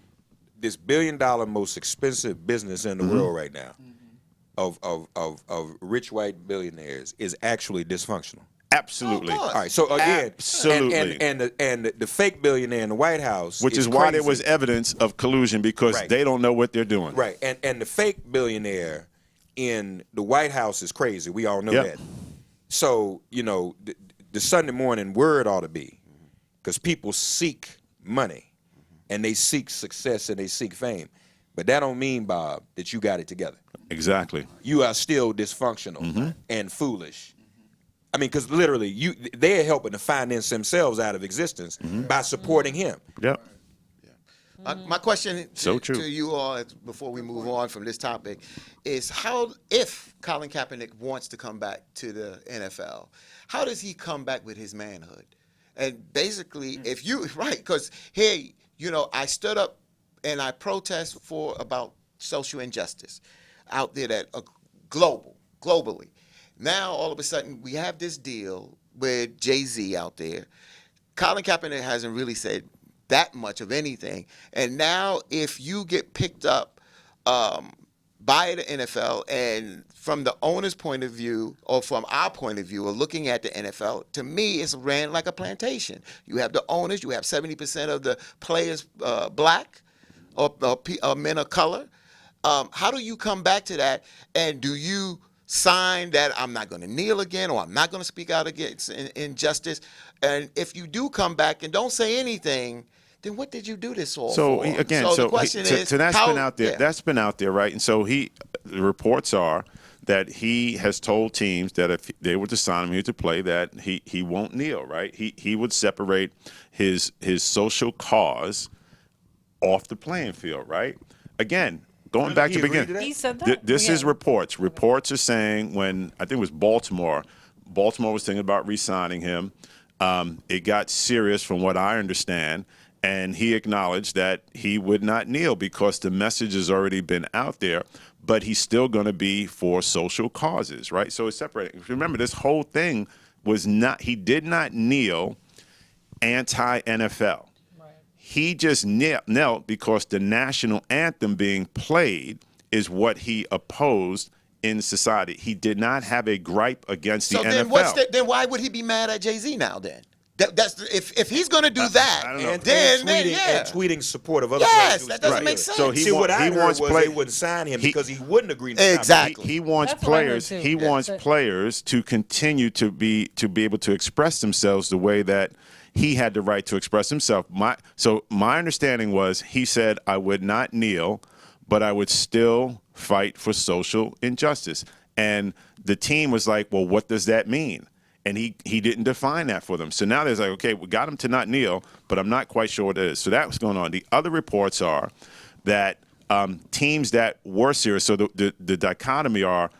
this $1 billion most expensive business in the world right now, of rich white billionaires, is actually dysfunctional? Absolutely. All right. So again, absolutely, and the fake billionaire in the White House, which is why there was evidence of collusion, because they don't know what they're doing. Right. And the fake billionaire in the White House is crazy. We all know that. So the Sunday morning word ought to be, because people seek money, and they seek success, and they seek fame, but that don't mean, Bob, that you got it together. Exactly. You are still dysfunctional and foolish. I mean, because literally, they're helping to finance themselves out of existence by supporting him. Yep. My question to you all, before we move on from this topic, is if Colin Kaepernick wants to come back to the NFL, how does he come back with his manhood? And basically, because hey, I stood up and I protest about social injustice out there that globally. Now, all of a sudden, we have this deal with Jay-Z out there. Colin Kaepernick hasn't really said that much of anything. And now, if you get picked up by the NFL, and from the owner's point of view, or from our point of view, of looking at the NFL, to me, it's ran like a plantation. You have the owners, you have 70% of the players black or men of color. How do you come back to that, and do you sign that I'm not going to kneel again, or I'm not going to speak out against injustice? And if you do come back and don't say anything, then what did you do this all for? The question is, that's been out there. Yeah. That's been out there, right? And so the reports are that he has told teams that if they were to sign him here to play, that he won't kneel, right? He would separate his social cause off the playing field, right? Again, going back to the beginning. He said that? This is reports. Reports are saying when, I think it was Baltimore was thinking about re-signing him. It got serious from what I understand, and he acknowledged that he would not kneel because the message has already been out there, but he's still going to be for social causes, right? So it's separating. Remember, this whole thing he did not kneel anti-NFL. He just knelt because the national anthem being played is what he opposed in society. He did not have a gripe against the NFL. Then why would he be mad at Jay-Z now then? That's if he's going to do that, and tweeting support of other players. Yes, that doesn't make sense. So what I heard was they wouldn't sign him because he wouldn't agree to exactly. He wants players. He wants players to continue to be able to express themselves the way that he had the right to express himself. My understanding was he said, I would not kneel, but I would still fight for social injustice. And the team was like, well, what does that mean? And he didn't define that for them. So now there's like, okay, we got him to not kneel, but I'm not quite sure what it is. So that was going on. The other reports are that teams that were serious, so the dichotomy are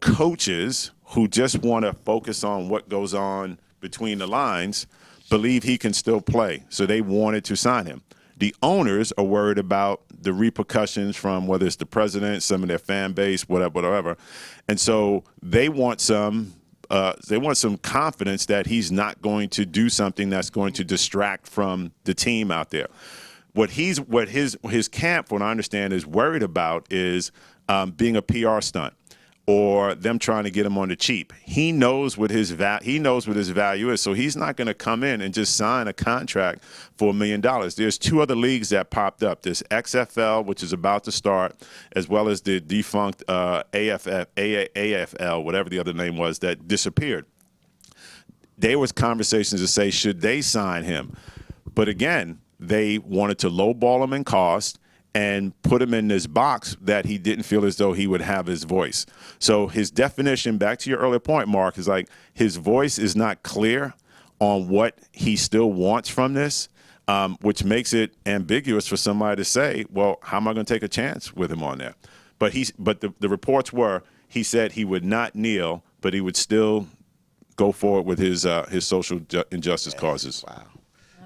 coaches who just want to focus on what goes on between the lines, believe he can still play. So they wanted to sign him. The owners are worried about the repercussions from whether it's the president, some of their fan base, whatever. And so they want some confidence that he's not going to do something that's going to distract from the team out there. What his camp, what I understand, is worried about is being a PR stunt. or them trying to get him on the cheap. He knows what his value is, so he's not going to come in and just sign a contract for $1 million. There's 2 other leagues that popped up. There's XFL, which is about to start, as well as the defunct AFL, whatever the other name was, that disappeared. There was conversations to say, should they sign him? But again, they wanted to lowball him in cost and put him in this box that he didn't feel as though he would have his voice. So his definition, back to your earlier point, Mark, is like his voice is not clear on what he still wants from this, which makes it ambiguous for somebody to say, well, how am I going to take a chance with him on there? But the reports were he said he would not kneel, but he would still go forward with his social injustice causes. Wow.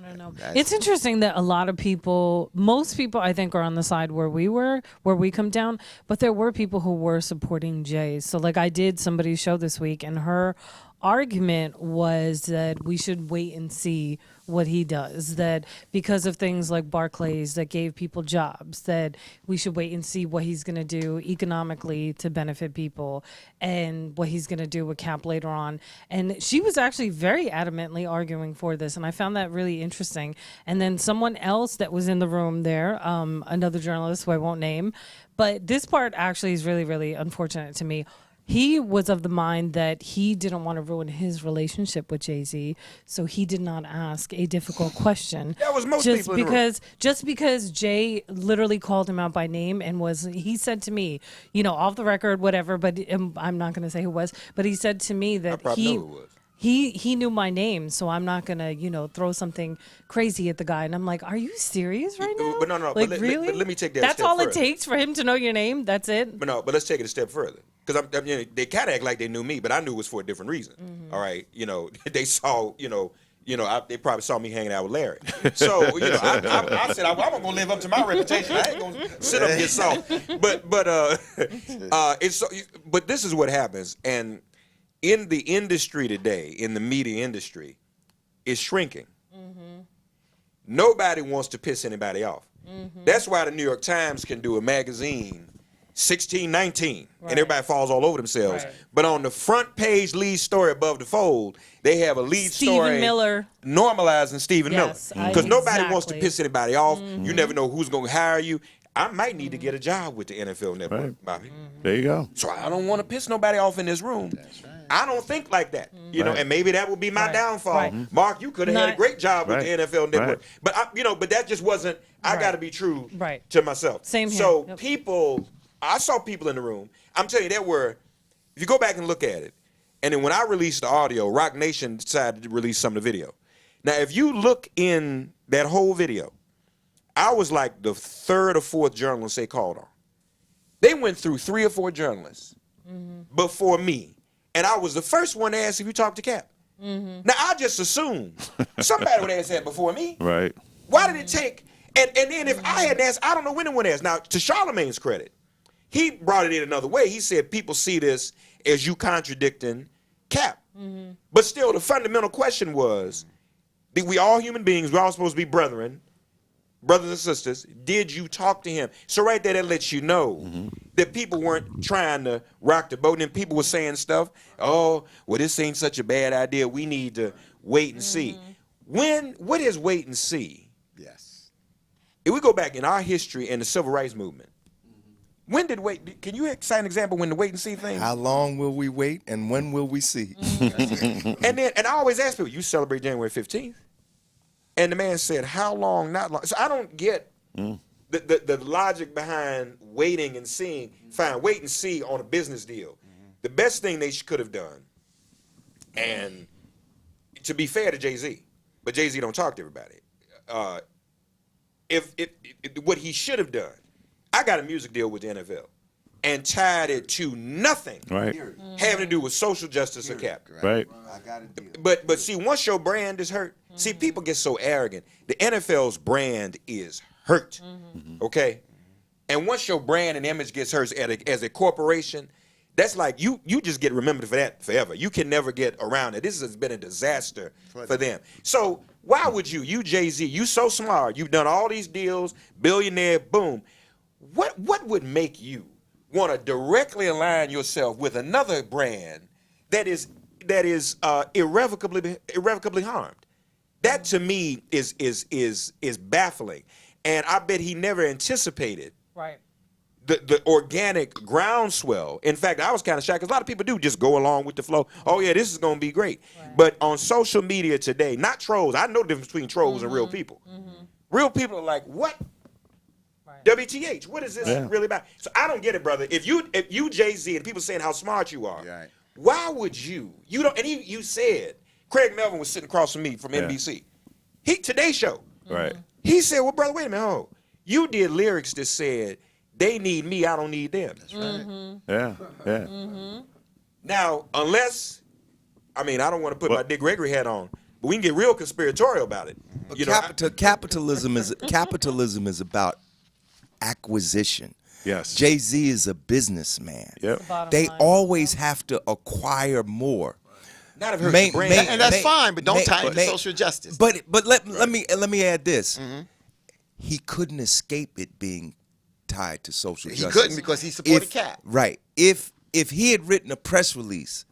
I don't know. It's interesting that a lot of people, most people I think are on the side where we come down, but there were people who were supporting Jay. So like I did somebody's show this week, and her argument was that we should wait and see what he does, that because of things like Barclays that gave people jobs, that we should wait and see what he's going to do economically to benefit people and what he's going to do with Cap later on. And she was actually very adamantly arguing for this, and I found that really interesting. And then someone else that was in the room there, another journalist who I won't name, but this part actually is really, really unfortunate to me. He was of the mind that he didn't want to ruin his relationship with Jay-Z, so he did not ask a difficult question. That was most just people in the room. Just because Jay literally called him out by name and he said to me, off the record, whatever, but I'm not going to say who it was, but he said to me I that probably know who it was. he knew my name, so I'm not gonna, throw something crazy at the guy. And I'm like, are you serious right now? But no. Like, but really? But let me take that a That's step all further. it takes for him to know your name? That's it? But let's take it a step further. Because they kind of act like they knew me, but I knew it was for a different reason. Mm-hmm. All right, they saw, they probably saw me hanging out with Larry. So, I said I'm gonna live up to my reputation. I ain't gonna sit up and get soft. But this is what happens, and in the industry today, in the media industry, it's shrinking. Mm-hmm. Nobody wants to piss anybody off. Mm-hmm. That's why the New York Times can do a magazine 1619, and everybody falls all over themselves. Right. But on the front page lead story above the fold, they have a lead Stephen story Miller normalizing Stephen Miller. Because nobody wants to piss anybody off. Mm-hmm. You never know who's going to hire you. I might need to get a job with the NFL Network, Right. Bobby. Mm-hmm. There you go. So I don't want to piss nobody off in this room. That's right. I don't think like that, and maybe that would be my downfall. Right. Mark, you could have had a great job with the NFL Network, but but that just wasn't. I got to be true to myself. Same here. So I saw people in the room. I'm telling you, if you go back and look at it, and then when I released the audio, Rock Nation decided to release some of the video. Now, if you look in that whole video, I was like the third or fourth journalist they called on. They went through 3 or 4 journalists before me, and I was the first one to ask if you talked to Cap. Mm-hmm. Now, I just assumed somebody would ask that before me. Right. Why did it take? And then if I hadn't asked, I don't know when it would ask. Now, to Charlemagne's credit, he brought it in another way. He said people see this as you contradicting Cap. Mm-hmm. But still, the fundamental question was, we all human beings, we're all supposed to be brothers and sisters. Did you talk to him? So right there, that lets you know that people weren't trying to rock the boat. And people were saying stuff, oh, well, this ain't such a bad idea. We need to wait and see. What is wait and see? Yes. If we go back in our history and the civil rights movement, when did can you cite an example when the wait and see thing? How long will we wait and when will we see? And I always ask people, you celebrate January 15th? And the man said, how long, not long. So I don't get the logic behind waiting and seeing. Fine, wait and see on a business deal. The best thing they could have done, and to be fair to Jay-Z, but Jay-Z don't talk to everybody. What he should have done, I got a music deal with the NFL and tied it to nothing having to do with social justice or Cap. Right. I got a deal. But see, once your brand is hurt, see, people get so arrogant. The NFL's brand is hurt, okay? And once your brand and image gets hurt as a corporation, that's like you just get remembered for that forever. You can never get around it. This has been a disaster for them. So why would you Jay-Z, you so smart, you've done all these deals, billionaire, boom. What would make you want to directly align yourself with another brand that is irrevocably harmed. That to me is baffling, and I bet he never anticipated Right. the organic groundswell. In fact, I was kind of shocked because a lot of people do just go along with the flow. Oh yeah, this is going to be great. Right. But on social media today, not trolls. I know the difference between trolls and real people. Real people are like, what? Right. WTH? What is this really about? So I don't get it, brother. If you Jay-Z and people saying how smart you are, Right. why would you don't? And you said Craig Melvin was sitting across from me from NBC. Today's show. Right. He said, well, brother, wait a minute. Oh, you did lyrics that said they need me, I don't need them. That's right. Yeah. Yeah. Now, unless, I don't want to put my Dick Gregory hat on, but we can get real conspiratorial about it. Capitalism is about acquisition. Yes. Jay-Z is a businessman. Yep. They always have to acquire more. Not if it hurts the brand. And that's fine, but don't tie it to social justice. But let me add this. He couldn't escape it being tied to social justice. He couldn't because he supported Cap. Right. If he had written a press release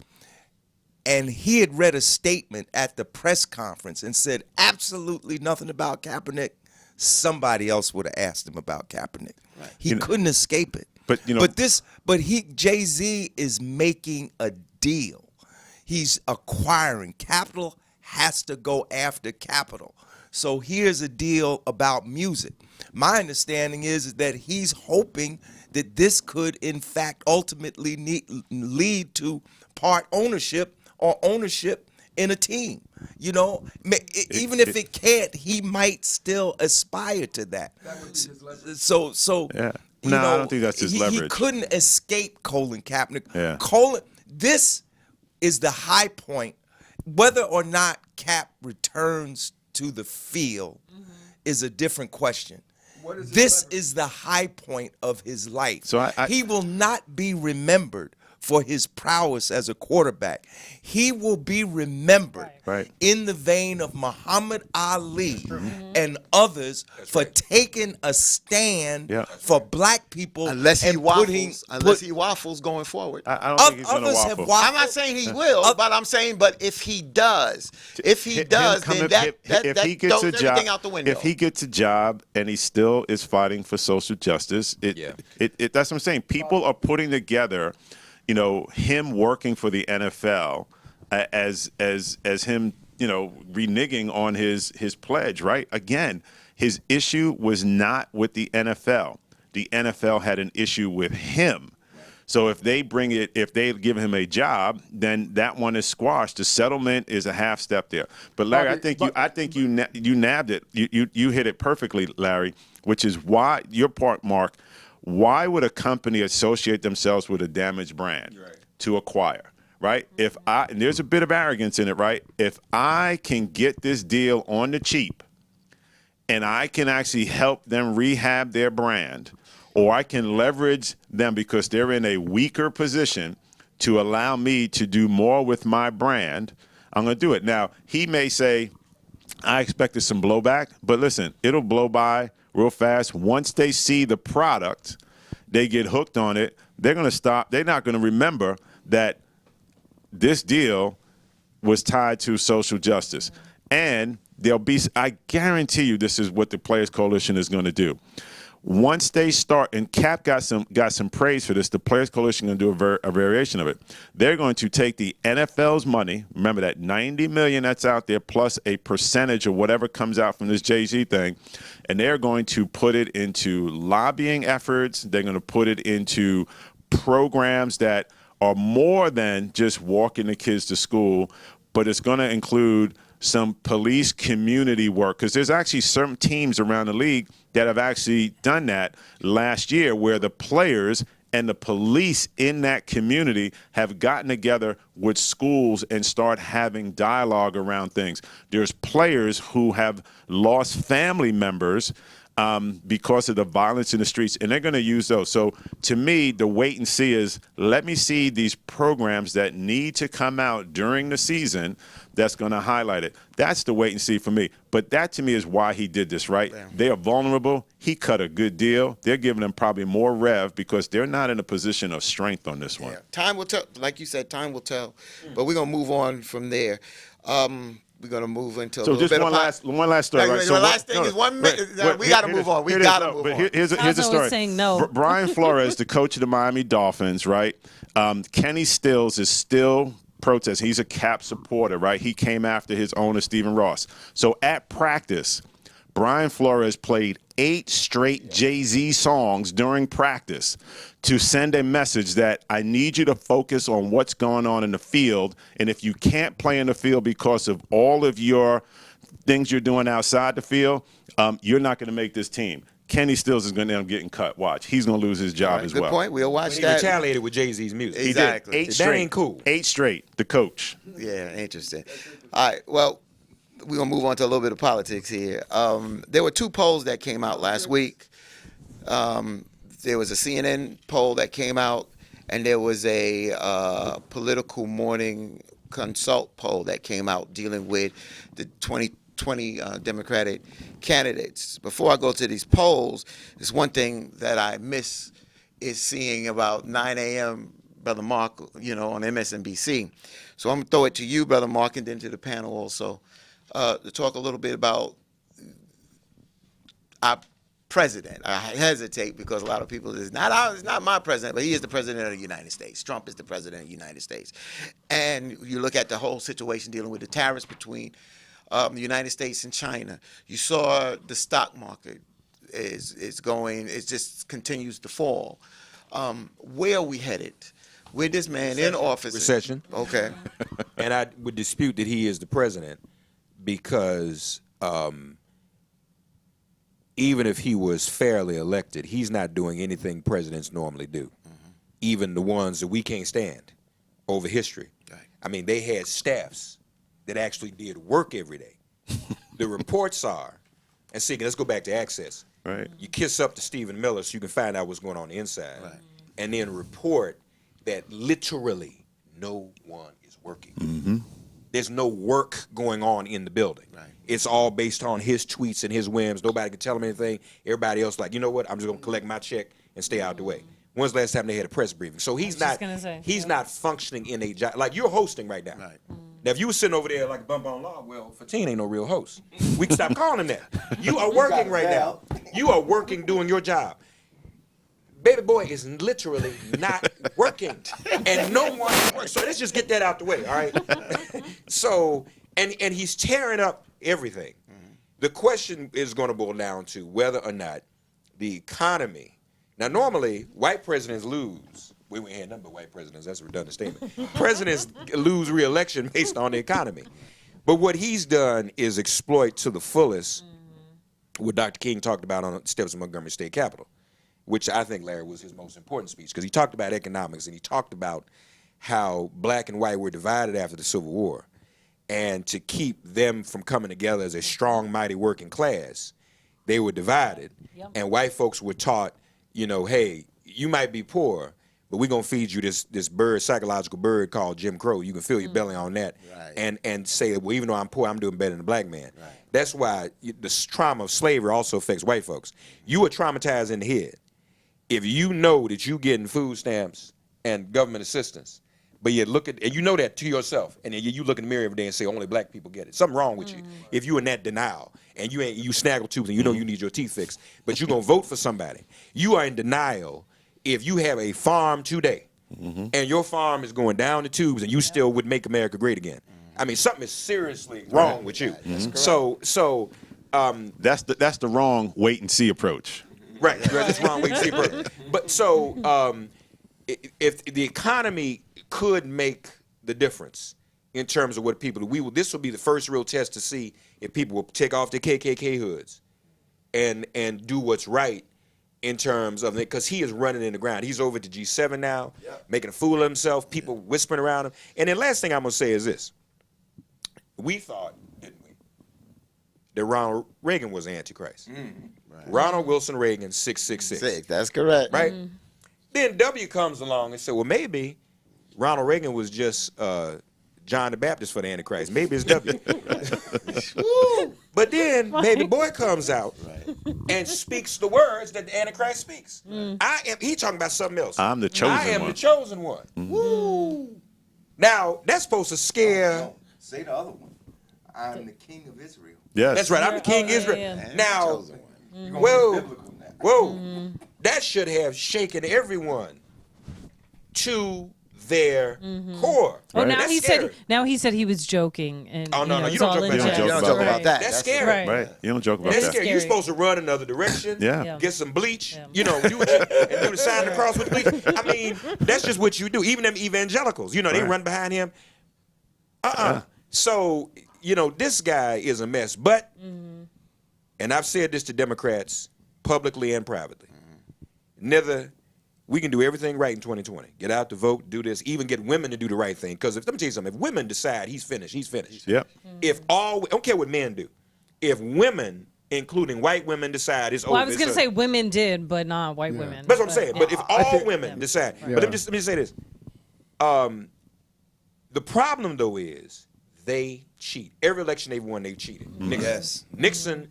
and he had read a statement at the press conference and said absolutely nothing about Kaepernick, somebody else would have asked him about Kaepernick. Right. He couldn't escape it. But Jay-Z is making a deal. He's acquiring. Capital has to go after capital. So here's a deal about music. My understanding is that he's hoping that this could, in fact, ultimately lead to part ownership or ownership in a team. You know, even if it can't, he might still aspire to that. That would be his leverage. So Yeah. you No, know, I don't think that's his he leverage. couldn't escape Colin Kaepernick. Yeah. This is the high point. Whether or not Cap returns to the field is a different question. This is the high point of his life. So he will not be remembered for his prowess as a quarterback. He will be remembered Right. in the vein of Muhammad Ali and others for taking a stand for black people. Unless he and waffles going forward. I don't think he's going to others have waffle. I'm not saying he will, but I'm saying, but if he does, then If he gets a throws job, everything out the window. if he gets a job and he still is fighting for social justice, that's what I'm saying. People are putting together, him working for the NFL as him, reneging on his pledge. Right? Again, his issue was not with the NFL. The NFL had an issue with him. So if they give him a job, then that one is squashed. The settlement is a half step there. But Larry, I think you nabbed it. You hit it perfectly, Larry. Which is why your part, Mark. Why would a company associate themselves with a damaged brand to acquire? Right? And there's a bit of arrogance in it, right? If I can get this deal on the cheap, and I can actually help them rehab their brand, or I can leverage them because they're in a weaker position to allow me to do more with my brand, I'm going to do it. Now, he may say, I expected some blowback, but listen, it'll blow by real fast. Once they see the product, they get hooked on it, they're going to stop. They're not going to remember that this deal was tied to social justice. And I guarantee you this is what the Players Coalition is going to do. Once they start, and Cap got some praise for this, the Players Coalition is going to do a variation of it. They're going to take the NFL's money, remember that $90 million that's out there, plus a percentage of whatever comes out from this Jay-Z thing, and they're going to put it into lobbying efforts. They're going to put it into programs that are more than just walking the kids to school, but it's going to include some police community work, because there's actually certain teams around the league that have actually done that last year, where the players and the police in that community have gotten together with schools and start having dialogue around things. There's players who have lost family members because of the violence in the streets, and they're going to use those. So to me, the wait and see is let me see these programs that need to come out during the season that's going to highlight it. That's the wait and see for me. But that to me is why he did this, right? Yeah. They are vulnerable. He cut a good deal. They're giving them probably more rev because they're not in a position of strength on this one. Yeah. Time will tell. Like you said, time will tell. But we're going to move on from there. We're going to move into a little just bit one last story. Like, right? The last thing is 1 minute. We got to move on. We got to move on. Here's a story. Was saying no. Bryan Flores, the coach of the Miami Dolphins, right? Kenny Stills is still protesting. He's a Cap supporter, right? He came after his owner, Stephen Ross. So at practice, Bryan Flores played 8 straight Jay-Z songs during practice to send a message that I need you to focus on what's going on in the field. And if you can't play in the field because of all of your things you're doing outside the field, you're not going to make this team. Kenny Stills is going to end up getting cut. Watch. He's going to lose his job as well. Good point. We'll watch He that. retaliated with Jay-Z's music. Exactly. He did. 8 That straight. ain't cool. 8 straight. The coach. Yeah, interesting. All right, well, we're going to move on to a little bit of politics here. There were 2 polls that came out last week. There was a CNN poll that came out, and there was a Political Morning Consult poll that came out dealing with the 2020 Democratic candidates. Before I go to these polls, there's one thing that I miss is seeing about 9 a.m., Brother Mark, on MSNBC. So I'm going to throw it to you, Brother Mark, and then to the panel also, to talk a little bit about our president. I hesitate because a lot of people, it's not my president, but he is the president of the United States. Trump is the president of the United States. And you look at the whole situation dealing with the tariffs between the United States and China. You saw the stock market is going, it just continues to fall. Where are we headed? With this man in office? Recession. Okay. And I would dispute that he is the president because even if he was fairly elected, he's not doing anything presidents normally do. Mm-hmm. Even the ones that we can't stand over history. Right. I mean, they had staffs that actually did work every day. The reports are, and see, let's go back to Access. Right. You kiss up to Stephen Miller so you can find out what's going on inside. Right. And then report that literally no one is working. Mm-hmm. There's no work going on in the building. Right. It's all based on his tweets and his whims. Nobody can tell him anything. Everybody else like, you know what? I'm just going to collect my check and stay out the way. When's the last time they had a press briefing? So he's not functioning in a job. Like you're hosting right now. Right. Now, if you were sitting over there like a bump on law, well, Fatine ain't no real host. We can stop calling him that. You are working right now. You are working, doing your job. Baby boy is literally not working, and no one works. So let's just get that out the way, all right? So, and he's tearing up everything. Mm-hmm. The question is going to boil down to whether or not the economy. Now, normally, white presidents lose. We ain't had nothing but white presidents. That's a redundant statement. Presidents lose re-election based on the economy. But what he's done is exploit to the fullest what Dr. King talked about on the steps of Montgomery State Capitol, which I think, Larry, was his most important speech, because he talked about economics and he talked about how black and white were divided after the Civil War. And to keep them from coming together as a strong, mighty working class, they were divided. Yep. And white folks were taught, hey, you might be poor, but we're going to feed you this bird, psychological bird called Jim Crow. You can fill your belly on that. Right. And say, well, even though I'm poor, I'm doing better than a black man. Right. That's why the trauma of slavery also affects white folks. You are traumatized in the head. If you know that you're getting food stamps and government assistance, but you look at, and you know that to yourself, and then you look in the mirror every day and say, only black people get it. Something wrong with you. If you're in that denial, and you snaggle tooth and you know you need your teeth fixed, but you're going to vote for somebody. You are in denial if you have a farm today, and your farm is going down the tubes, and you still would make America great again. I mean, something is seriously wrong with you. So that's the wrong wait and see approach. Right, that's wrong way to see it. But so if the economy could make the difference in terms of what people do, this will be the first real test to see if people will take off their KKK hoods and do what's right in terms of it, because he is running in the ground. He's over to G7 now, making a fool of himself, people whispering around him. And then last thing I'm going to say is this. We thought, didn't we, that Ronald Reagan was the Antichrist. Ronald Wilson Reagan, 666. Sick, that's correct. Right? Then W comes along and said, well, maybe Ronald Reagan was just John the Baptist for the Antichrist. Maybe it's W. But then Baby Boy comes out and speaks the words that the Antichrist speaks. He talking about something else. I'm the chosen one. I am the chosen one. Woo! Now, that's supposed to scare. Say the other one. I'm the king of Israel. Yes. That's right. I'm the king of Israel. yeah. Now, whoa, that should have shaken everyone to their core. Oh, now That's he scary. said he was joking, and Oh, no, no, it's you don't all joke in about that. jest. You You don't joke about that. That's scary. Right. Right. You don't joke about That's that. scary. scary. You're supposed to run another direction. Yeah. Yeah. Get some bleach. Yeah. You know, do the sign of the cross with bleach. I mean, that's just what you do. Even them evangelicals, you know, they Right. run behind him. So, you know, this guy is a mess. But, and I've said this to Democrats publicly and privately. We can do everything right in 2020. Get out to vote, do this, even get women to do the right thing. Because let me tell you something, if women decide he's finished, he's finished. Yep. I don't care what men do. If women, including white women, decide it's over. Well, I was going to it's say women did, but not white women. that's what I'm saying. But if all think- women decide, Yeah. but let me just say this. The problem though is they cheat. Every election they've won, they've cheated. Yes. Nixon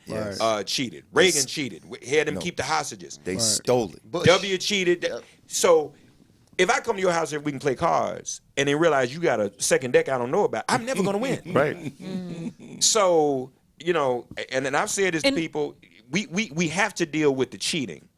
cheated. Reagan cheated. Had them keep the hostages. They stole it. Bush. W cheated. So if I come to your house and we can play cards and then realize you got a second deck I don't know about, I'm never gonna win. Right. So, you know, and I've said this to And- people, we have to deal with the cheating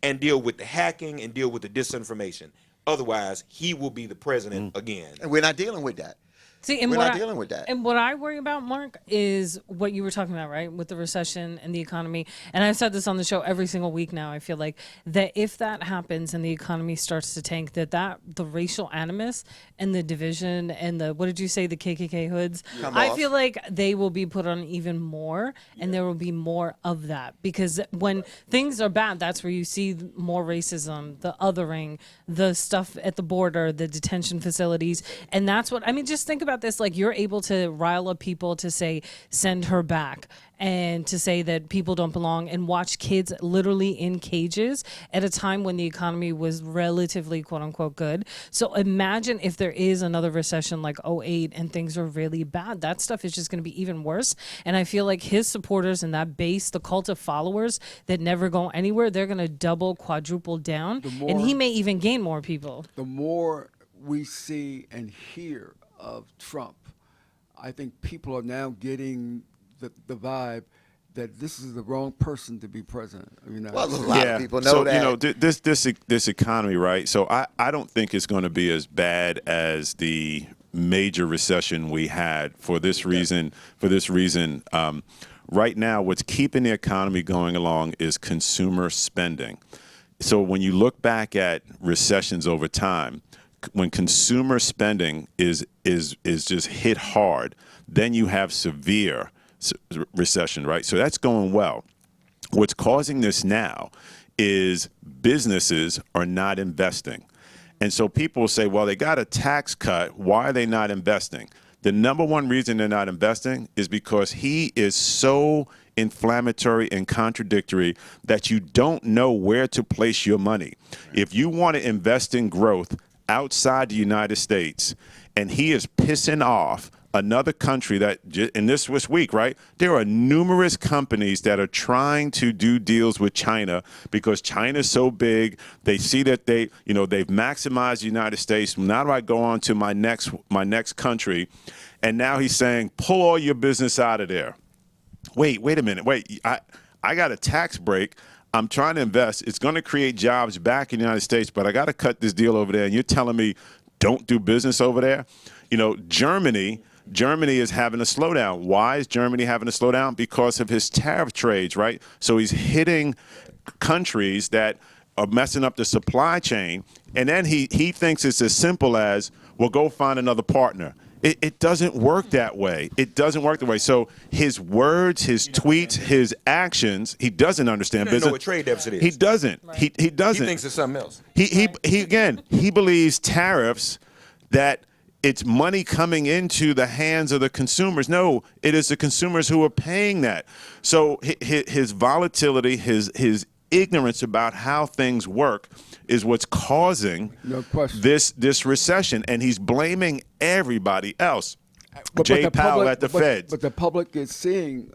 and deal with the hacking and deal with the disinformation. Otherwise, he will be the president again. And we're not dealing with that. See, and We're what not I- dealing with that. And what I worry about, Mark, is what you were talking about, right, with the recession and the economy. And I've said this on the show every single week now. I feel like that if that happens and the economy starts to tank, that the racial animus and the division and the, what did you say, the KKK hoods, I off. feel like they will be put on even more, and there will be more of that. Because when things are bad, that's where you see more racism, the othering, the stuff at the border, the detention facilities. And that's what, I mean, just think about this, like you're able to rile up people to say send her back and to say that people don't belong and watch kids literally in cages at a time when the economy was relatively quote unquote good. So imagine if there is another recession like '08 and things are really bad. That stuff is just going to be even worse. And I feel like his supporters and that base, the cult of followers that never go anywhere, they're going to double, quadruple down, and he may even gain more people. The more we see and hear of Trump, I think people are now getting the vibe that this is the wrong person to be president of the United Well, a States. lot of people know so, that. you know, this economy, right? So I don't think it's going to be as bad as the major recession we had for this reason. Right now, what's keeping the economy going along is consumer spending. So when you look back at recessions over time, when consumer spending is just hit hard, then you have severe recession, right? So that's going well. What's causing this now is businesses are not investing. And so people say, well, they got a tax cut. Why are they not investing? The number one reason they're not investing is because he is so inflammatory and contradictory that you don't know where to place your money. If you want to invest in growth outside the United States, and he is pissing off another country that, in this week, right, there are numerous companies that are trying to do deals with China because China's so big. They see that they've maximized the United States. Now do I go on to my next country? And now he's saying, pull all your business out of there. Wait a minute. I got a tax break. I'm trying to invest. It's going to create jobs back in the United States, but I got to cut this deal over there. And you're telling me don't do business over there? You know, Germany is having a slowdown. Why is Germany having a slowdown? Because of his tariff trades, right? So he's hitting countries that are messing up the supply chain. And then he thinks it's as simple as, well, go find another partner. It doesn't work that way. It doesn't work that way. So his words, his tweets, his actions, he doesn't understand He doesn't know business. what trade deficit is. He doesn't. Right. He doesn't. He thinks it's something else. He believes tariffs that it's money coming into the hands of the consumers. No, it is the consumers who are paying that. So his volatility, his ignorance about how things work is what's causing this recession, and he's blaming everybody else. Jay Powell at the Fed. But the public is seeing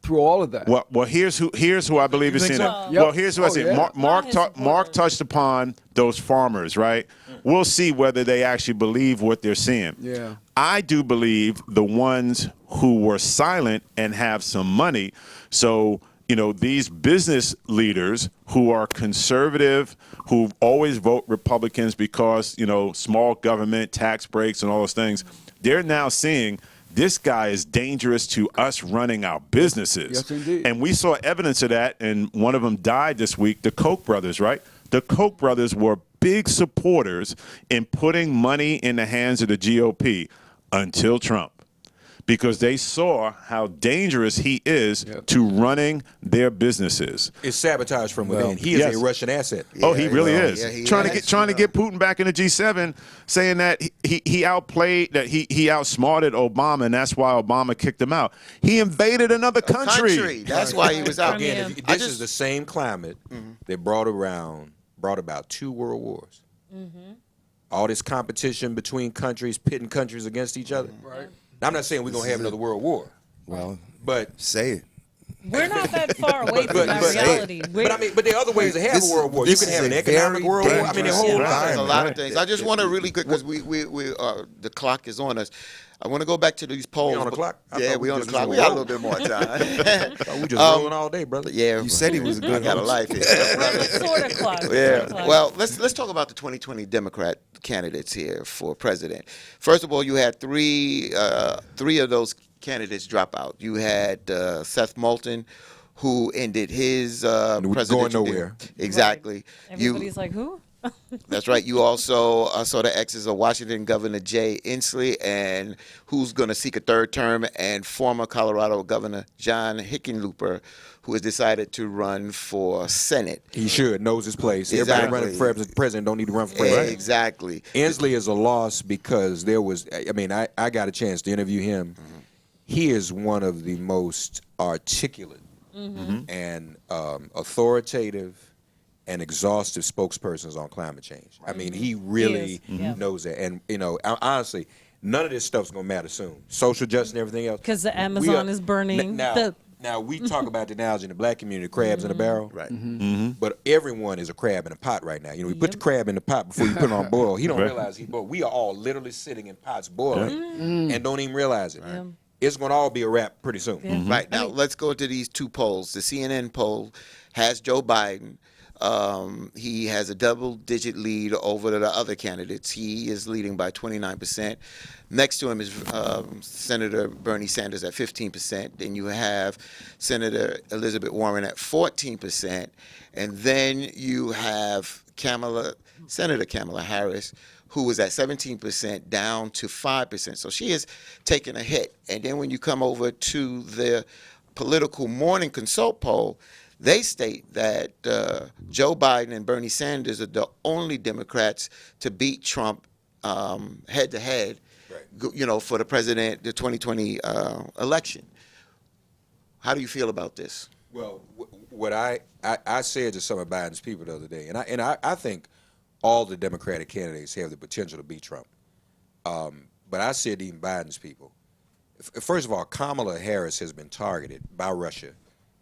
through all of that. Well, here's who I believe is seeing it. Well, here's who I see. Yeah. Mark touched upon those farmers, right? We'll see whether they actually believe what they're seeing. Yeah. I do believe the ones who were silent and have some money. So, these business leaders who are conservative, who always vote Republicans because, small government, tax breaks, and all those things, they're now seeing this guy is dangerous to us running our businesses. Yes, indeed. And we saw evidence of that, and one of them died this week, the Koch brothers, right? The Koch brothers were big supporters in putting money in the hands of the GOP until Trump, because they saw how dangerous he is to running their businesses. It's sabotage from within. He is a Russian asset. He really is. Yeah, Trying to get Putin back in the G7, saying that he outplayed, that he outsmarted Obama, and that's why Obama kicked him out. He invaded another country. That's why he was out. Again, this is the same climate that brought about 2 world wars. All this competition between countries, pitting countries against each other. Right. Now, I'm not saying we're going to have another world war. Well, But say it. We're not that far away from that reality. but there are other ways to have a world war. You this can is have an a economic very world war. I mean, a whole dangerous lot. There's a Of lot of things. I just want to really quick, because we the clock is on us. I want to go back to these polls. We on the clock? I Yeah, thought we we on the just clock. was We got a rolling. little bit more time. We just rolling all day, brother. Yeah, You said he was a good I got a host. life here. Sort of clock. Yeah. Well, let's talk about the 2020 Democrat candidates here for president. First of all, you had three of those candidates drop out. You had Seth Moulton, who ended his presidential going nowhere. deal. Exactly. Everybody's like, who? That's right. You also saw the exes of Washington Governor Jay Inslee, and who's going to seek a third term, and former Colorado Governor John Hickenlooper, who has decided to run for Senate. He should, knows his place. Exactly. Everybody running for president don't need to run for president. Exactly. Inslee is a loss because there was, I got a chance to interview him. He is one of the most articulate and authoritative and exhaustive spokespersons on climate change. I mean, he really knows that. And, honestly, none of this stuff's going to matter soon. Social justice and everything else. Because the Amazon is burning. Now, we talk about the analogy in the black community, crabs in a barrel. Right. But everyone is a crab in a pot right now. You put the crab in the pot before you put it on boil. He don't realize he boiled. We are all literally sitting in pots boiling and don't even realize it. Right. It's going to all be a wrap pretty soon. Right. Now, let's go to these two polls. The CNN poll has Joe Biden. He has a double-digit lead over the other candidates. He is leading by 29%. Next to him is Senator Bernie Sanders at 15%. Then you have Senator Elizabeth Warren at 14%. And then you have Senator Kamala Harris, who is at 17%, down to 5%. So she is taking a hit. And then when you come over to the Political Morning Consult poll, they state that Joe Biden and Bernie Sanders are the only Democrats to beat Trump head-to-head, for the 2020 election. How do you feel about this? Well, what I said to some of Biden's people the other day, and I think all the Democratic candidates have the potential to beat Trump. But I said to even Biden's people, first of all, Kamala Harris has been targeted by Russia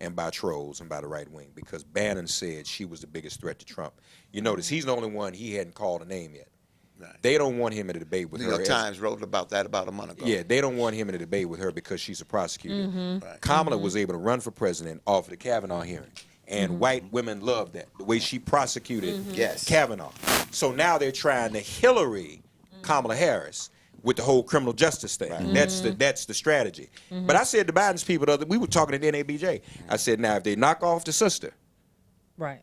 and by trolls and by the right wing because Bannon said she was the biggest threat to Trump. You notice he's the only one he hadn't called a name yet. Right. They don't want him in a debate with her. New York Times wrote about that about a month ago. Yeah, they don't want him in a debate with her because she's a prosecutor. Right. Kamala was able to run for president off of the Kavanaugh hearing. And white women loved that, the way she prosecuted Kavanaugh. So now they're trying to Hillary Kamala Harris with the whole criminal justice thing. Right. That's the strategy. But I said to Biden's people, we were talking at NABJ. I said, now if they knock off the sister,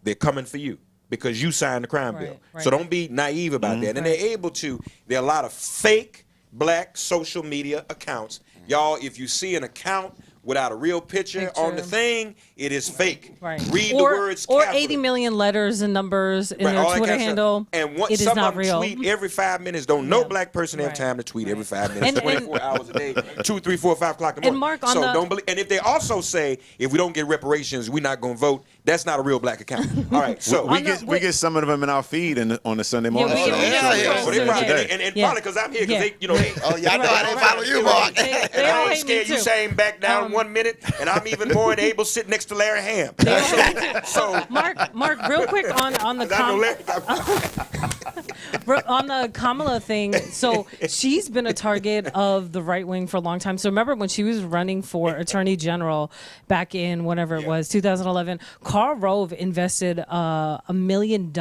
they're coming for you because you signed the crime bill. Right. So don't be naive about that. And they're able to. There are a lot of fake black social media accounts. Y'all, if you see an account without a real picture on the thing, it is fake. Right. Read or, the words or carefully. 80 million letters and numbers in Right, all their that Twitter kind of handle. stuff. And It is some not of them real. tweet every 5 minutes. Don't no Yeah. black person have Right. time to tweet every 5 minutes, And- 24 hours a day, 2, 3, 4, 5 o'clock in the And morning. Mark, on so the- don't believe. And if they also say if we don't get reparations, we're not going to vote, that's not a real black account. All right, so We get some of them in our feed on the Sunday morning. we show. get- yeah, yeah. So they probably, Today. and Yeah. probably because I'm here, because Yeah. they, you know, they, Oh, yeah, I know how they follow you, Mark. They and all I ain't hate me scared you too. saying back down 1 minute, and I'm even more than able to sit next to Larry Ham. So Mark, real quick on the I know Larry on the Kamala thing. So she's been a target of the right wing for a long time. So remember when she was running for Attorney General back in whenever it was 2011, Karl Rove invested $1 million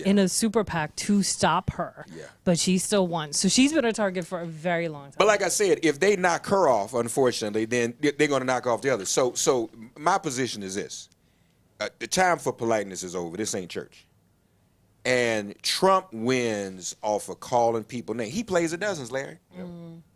in a super PAC to stop her, but she still won. So she's been a target for a very long time. But like I said, if they knock her off, unfortunately, then they're going to knock off the others. So my position is this: the time for politeness is over. This ain't church. And Trump wins off of calling people names. He plays the dozens, Larry.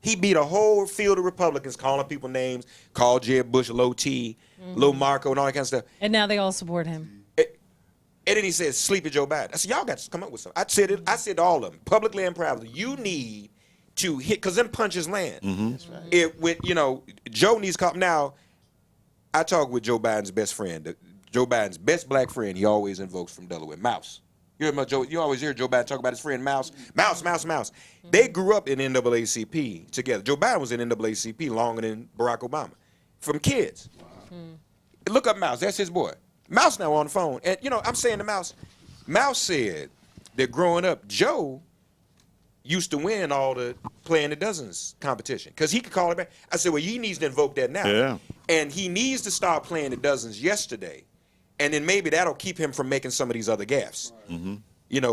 He beat a whole field of Republicans calling people names. Called Jeb Bush, Low T, Lil Marco, and all that kind of stuff. And now they all support him. And then he says, "Sleepy Joe Biden." I said, "Y'all got to come up with something." I said it. I said to all of them, publicly and privately, you need to hit, because them punches land. That's right. It with Joe needs to come. Now, I talk with Joe Biden's best friend, Joe Biden's best black friend. He always invokes from Delaware, Mouse. You hear about Joe? You always hear Joe Biden talk about his friend Mouse. Mouse. They grew up in NAACP together. Joe Biden was in NAACP longer than Barack Obama, from kids. Look up Mouse. That's his boy. Mouse now on the phone, and I'm saying to Mouse. Mouse said that growing up, Joe used to win all the playing the dozens competition because he could call it back. I said, well, he needs to invoke that now. Yeah. And he needs to start playing the dozens yesterday. And then maybe that'll keep him from making some of these other gaffes.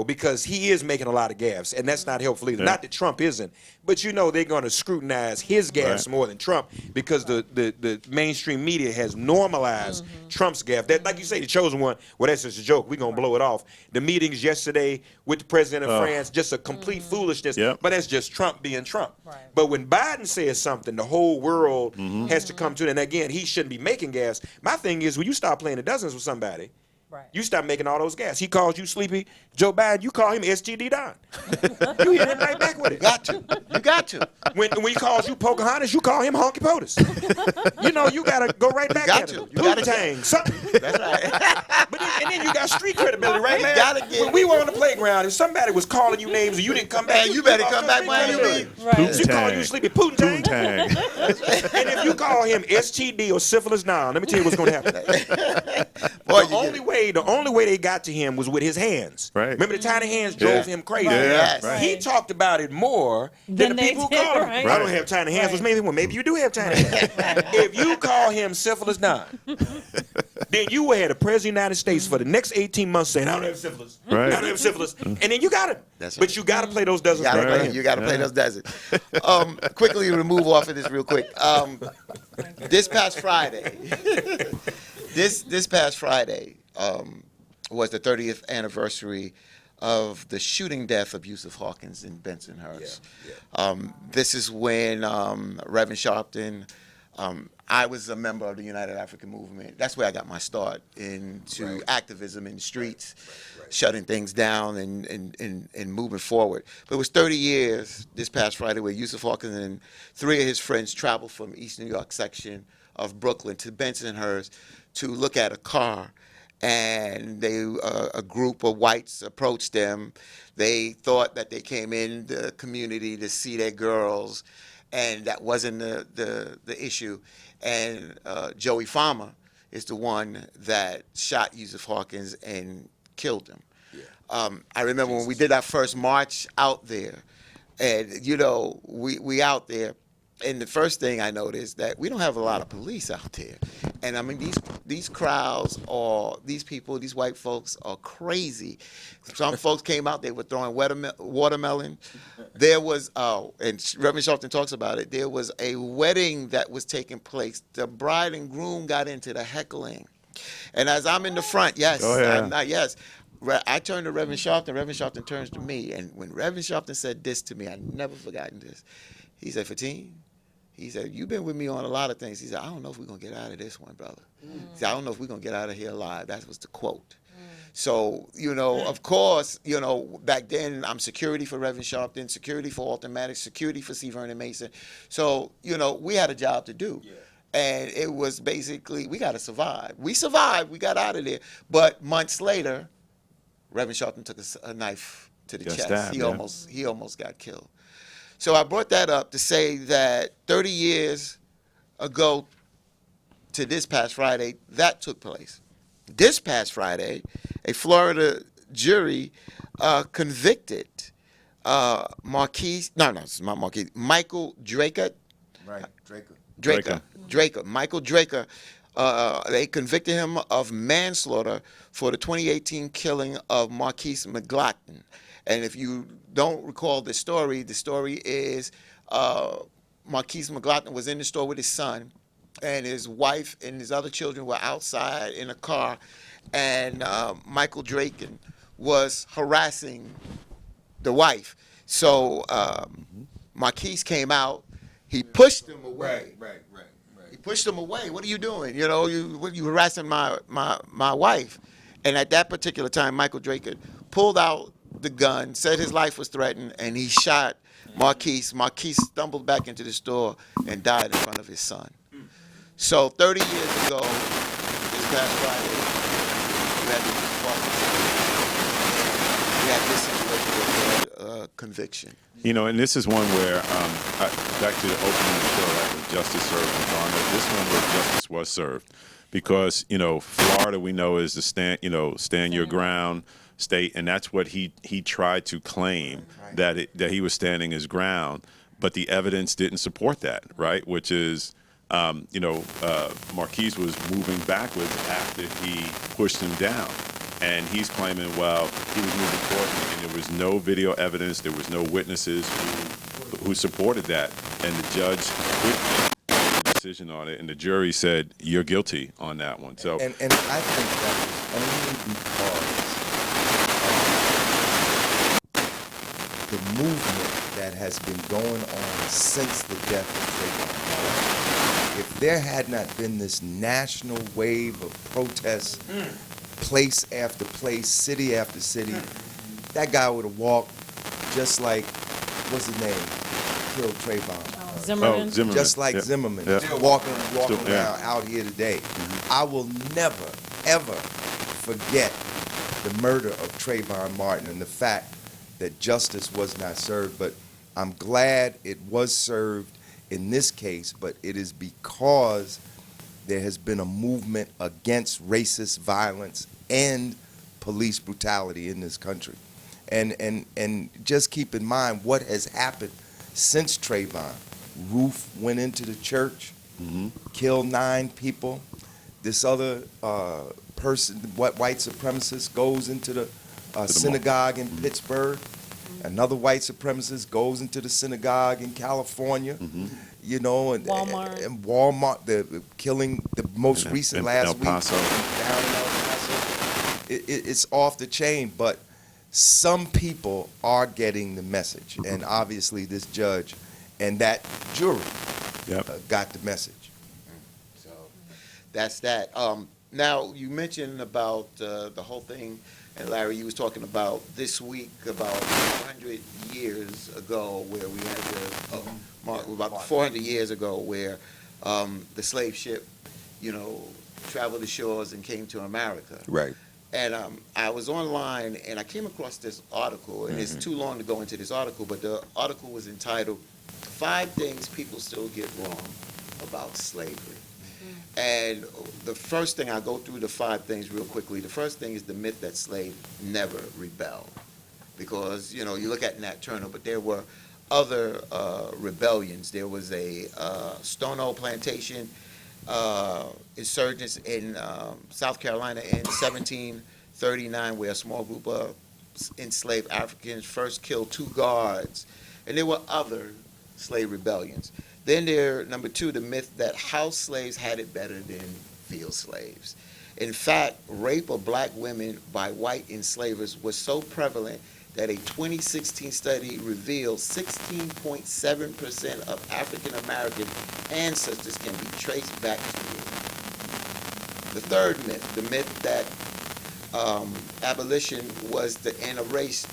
Because he is making a lot of gaffes, and that's not helpful either. Yeah. Not that Trump isn't, but they're going to scrutinize his gaffes more than Trump because the mainstream media has normalized Trump's gaffe. That, like you say, the chosen one, well, that's just a joke. We're going to blow it off. The meetings yesterday with the president of France, just a complete foolishness, Yep. but that's just Trump being Trump. Right. But when Biden says something, the whole world has to come to it. And again, he shouldn't be making gaffes. My thing is, when you start playing the dozens with somebody, Right. you stop making all those gas. He calls you sleepy Joe Biden. You call him STD Don. You hit him right back with it. You got to. When he calls you Pocahontas, you call him Honky Potus. You gotta go right back got at him. to. You gotta Poontang, something. That's right. But then you got street credibility, right, man? gotta get When we were on the playground, if somebody was calling you names and you didn't come back, Man, you better come back street when you credibility. leave. Right. She call you sleepy Poontang. Poontang. And if you call him STD or syphilis now, let me tell you what's gonna happen. Boy, The only way they got to him was with his hands. Right. Remember the tiny hands drove him crazy. Yes. Right. He talked about it more than Than the they people who did, called him. right. I don't have tiny hands. Which maybe you do have tiny hands. If you call him syphilis Don, then you will have the president of the United States for the next 18 months saying, I don't have syphilis. Right. I don't have syphilis. And then you got him. That's But right. you got to play those dozens. You got to play those deserts. Quickly to move off of this real quick. This past Friday, this past Friday was the 30th anniversary of the shooting death of Yusuf Hawkins in Bensonhurst. This is when Reverend Sharpton. I was a member of the United African Movement. That's where I got my start into activism in the streets, shutting things down and moving forward. But it was 30 years this past Friday where Yusuf Hawkins and 3 of his friends traveled from East New York section of Brooklyn to Bensonhurst to look at a car. And a group of whites approached them. They thought that they came in the community to see their girls, and that wasn't the issue. And Joey Farmer is the one that shot Yusuf Hawkins and killed him. I remember when we did our first march out there, and we out there. And the first thing I noticed that we don't have a lot of police out there. And I mean, these crowds these white folks are crazy. Some folks came out, they were throwing watermelon. There was, and Reverend Sharpton talks about it, there was a wedding that was taking place. The bride and groom got into the heckling. And as I'm in the front, yes, Oh, yeah. I turned to Reverend Sharpton. Reverend Sharpton turns to me. And when Reverend Sharpton said this to me, I never forgotten this. He said, Fatine, He said, "You've been with me on a lot of things." He said, "I don't know if we're going to get out of this one, brother." He said, "I don't know if we're going to get out of here alive." That was the quote. So, of course, back then I'm security for Reverend Sharpton, security for Alton Maddox, security for C. Vernon Mason. So, we had a job to do. Yeah. And it was basically, we got to survive. We survived. We got out of there. But months later, Reverend Sharpton took a knife to the chest. Stabbed, he almost got killed. So I brought that up to say that 30 years ago to this past Friday, that took place. This past Friday, a Florida jury convicted Michael Draker. Right, Draker. Michael Draker. They convicted him of manslaughter for the 2018 killing of Marquise McLaughlin. And if you don't recall the story is Marquise McLaughlin was in the store with his son, and his wife and his other children were outside in a car, and Michael Draken was harassing the wife. So Marquise came out. He pushed him away. Right. He pushed him away. "What are you doing? You harassing my wife?" And at that particular time, Michael Draken pulled out the gun, said his life was threatened, and he shot Marquise. Marquise stumbled back into the store and died in front of his son. So 30 years ago, this past Friday, we had this situation, conviction. And this is one where, back to the opening of the show, like justice served and garnered. This one where justice was served, because Florida we know is the stand your ground state, and that's what he tried to claim, that he was standing his ground, but the evidence didn't support that, right? Which is, Marquise was moving backwards after he pushed him down. And he's claiming, well, he was moving towards me, and there was no video evidence, there was no witnesses who supported that. And the judge quickly made a decision on it, and the jury said, "You're guilty" on that one. So, and I think that was only because the movement that has been going on since the death of Trayvon, if there had not been this national wave of protests, place after place, city after city, that guy would have walked just like, what's his name, killed Trayvon. Zimmerman. Zimmerman. Just like Yeah. Zimmerman, Yeah. still walking Still, yeah. around out here today. I will never, ever forget the murder of Trayvon Martin and the fact that justice was not served. But I'm glad it was served in this case, but it is because there has been a movement against racist violence and police brutality in this country. And just keep in mind what has happened since Trayvon. Roof went into the church, killed 9 people. This other person, white supremacist, goes into the synagogue in Pittsburgh. Another white supremacist goes into the synagogue in California. And Walmart. And Walmart, the killing, the most recent last El week Paso. down in El Paso. It's off the chain, but some people are getting the message, and obviously this judge and that jury got the message. So that's that. Now, you mentioned about the whole thing, and Larry, you was talking about this week, about 400 years ago, where we had about 400 years ago, where the slave ship, traveled the shores and came to America. Right. And I was online, and I came across this article, and it's too long to go into this article, but the article was entitled, 5 Things People Still Get Wrong About Slavery. And the first thing, I'll go through the 5 things real quickly. The first thing is the myth that slaves never rebelled. Because, you look at Nat Turner, but there were other rebellions. There was a Stone Plantation insurgents in South Carolina in 1739, where a small group of enslaved Africans first killed 2 guards. And there were other slave rebellions. Then number 2, the myth that house slaves had it better than field slaves. In fact, rape of black women by white enslavers was so prevalent that a 2016 study revealed 16.7% of African American ancestors can be traced back to it. The third myth, the myth that abolition was the end of race.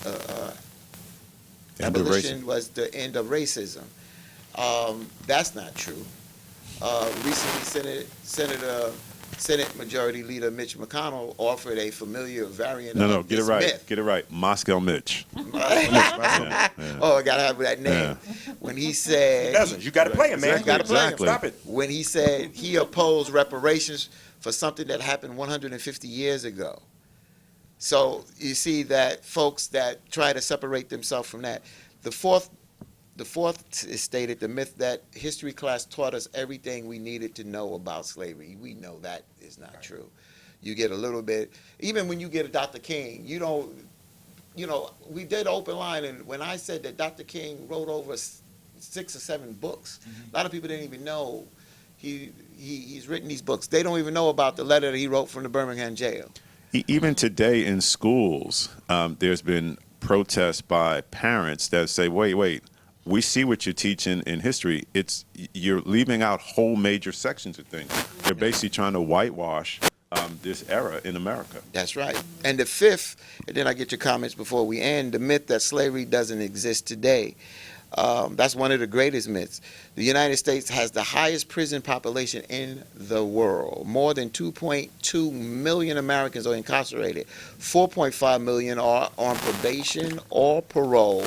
Abolition was the end of racism. That's not true. Recently, Senate Majority Leader Mitch McConnell offered a familiar variant No, of get it this right. myth. Get it right. Moscow Mitch. Oh, I gotta have that name. When he said, Doesn't. You got to play him, man. You got to play him. Exactly. Stop it. when he said he opposed reparations for something that happened 150 years ago. So you see that folks that try to separate themselves from that. The fourth is stated, the myth that history class taught us everything we needed to know about slavery. We know that is not true. You get a little bit, even when you get a Dr. King, you don't, we did OpenLine, and when I said that Dr. King wrote over 6 or 7 books, a lot of people didn't even know he's written these books. They don't even know about the letter that he wrote from the Birmingham jail. Even today in schools, there's been protests by parents that say, wait, we see what you're teaching in history. You're leaving out whole major sections of things. They're basically trying to whitewash this era in America. That's right. And the fifth, and then I get your comments before we end, the myth that slavery doesn't exist today. That's one of the greatest myths. The United States has the highest prison population in the world. More than 2.2 million Americans are incarcerated. 4.5 million are on probation or parole.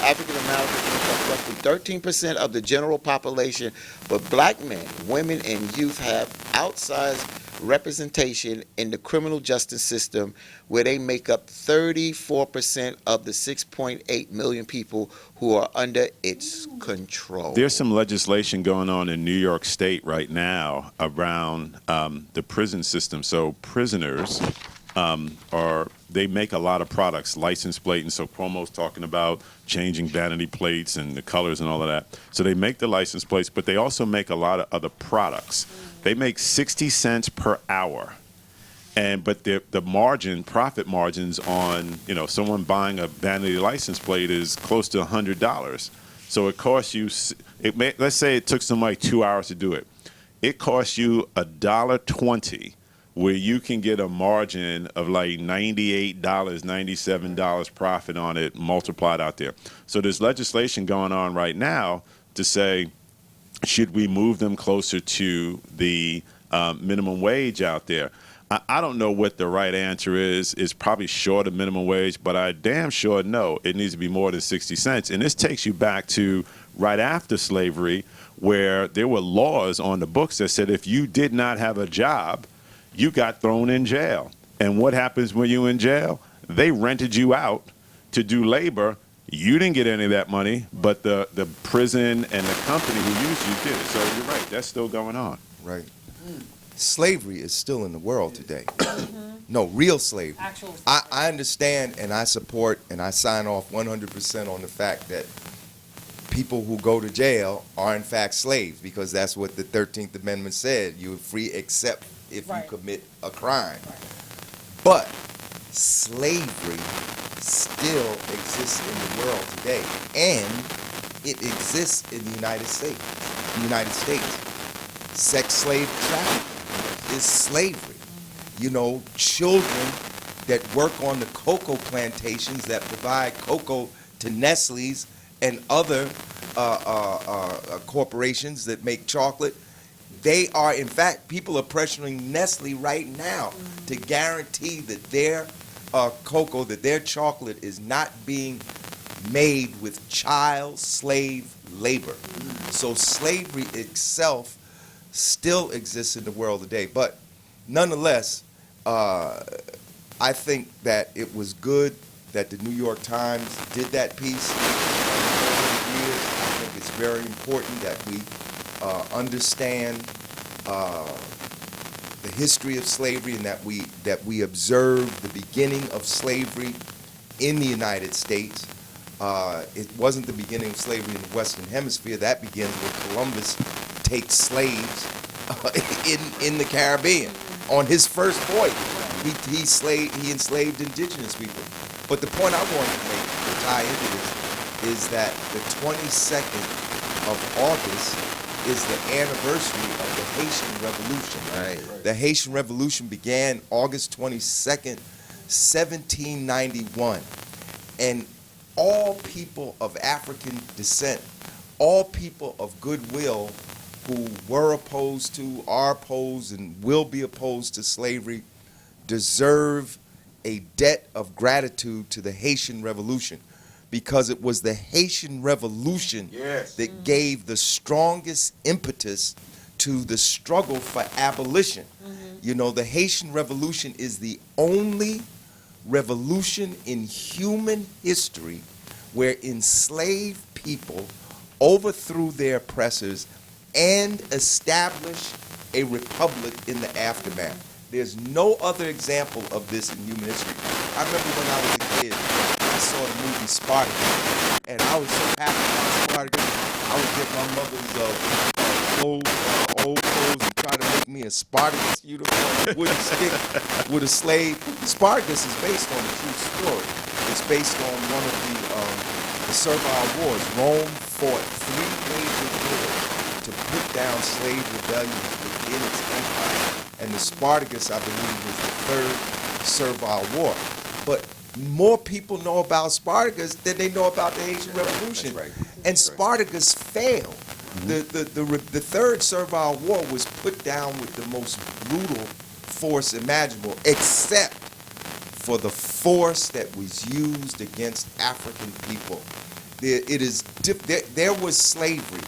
African Americans make up roughly 13% of the general population, but black men, women, and youth have outsized representation in the criminal justice system, where they make up 34% of the 6.8 million people who are under its control. There's some legislation going on in New York State right now around the prison system. So prisoners they make a lot of products, license plate, and so Cuomo's talking about changing vanity plates and the colors and all of that. So they make the license plates, but they also make a lot of other products. They make 60 cents per hour. But the profit margins on someone buying a vanity license plate is close to $100. So it costs you. Let's say it took somebody 2 hours to do it. It costs you $1.20, where you can get a margin of like $98, $97 profit on it multiplied out there. So there's legislation going on right now to say, should we move them closer to the minimum wage out there? I don't know what the right answer is. It's probably short of minimum wage, but I damn sure know it needs to be more than 60 cents. And this takes you back to right after slavery, where there were laws on the books that said if you did not have a job, you got thrown in jail. And what happens when you're in jail? They rented you out to do labor. You didn't get any of that money, but the prison and the company who used you did it. So you're right, that's still going on. Right. Slavery is still in the world today. No, real slavery. Actual I understand and I support and I sign off 100% on the fact that people who go to jail are in fact slaves, because that's what the 13th Amendment said. You're free except if Right. you commit a crime. But slavery still exists in the world today, and it exists in the United States. Sex slave trafficking is slavery. Children that work on the cocoa plantations that provide cocoa to Nestle's and other corporations that make chocolate, they are, in fact, people are pressuring Nestle right now to guarantee that their cocoa, that their chocolate is not being made with child slave labor. So slavery itself still exists in the world today. But nonetheless, I think that it was good that the New York Times did that piece. I think it's very important that we understand the history of slavery, and that we observe the beginning of slavery in the United States. It wasn't the beginning of slavery in the Western Hemisphere. That begins when Columbus takes slaves in the Caribbean. On his first voyage, he enslaved indigenous people. But the point I wanted to make tie into this is that the 22nd of August is the anniversary of the Haitian Revolution. Right. The Haitian Revolution began August 22nd, 1791. And all people of African descent, all people of goodwill who were opposed to, are opposed, and will be opposed to slavery deserve a debt of gratitude to the Haitian Revolution, because it was the Haitian Revolution that gave the strongest impetus to the struggle for abolition. You know, the Haitian Revolution is the only revolution in human history where enslaved people overthrew their oppressors and established a republic in the aftermath. There's no other example of this in human history. I remember when I was a kid, I saw the movie Spartacus, and I was so happy about Spartacus. I would get my mother's old clothes and try to make me a Spartacus uniform, wooden stick with a slave. Spartacus is based on a true story. It's based on one of the servile wars. Rome fought 3 major wars to put down slave rebellions within its empire. And the Spartacus, I believe, was the 3rd servile war. But more people know about Spartacus than they know about the Haitian Revolution. That's right. And Spartacus failed. The 3rd servile war was put down with the most brutal force imaginable, except for the force that was used against African people. There was slavery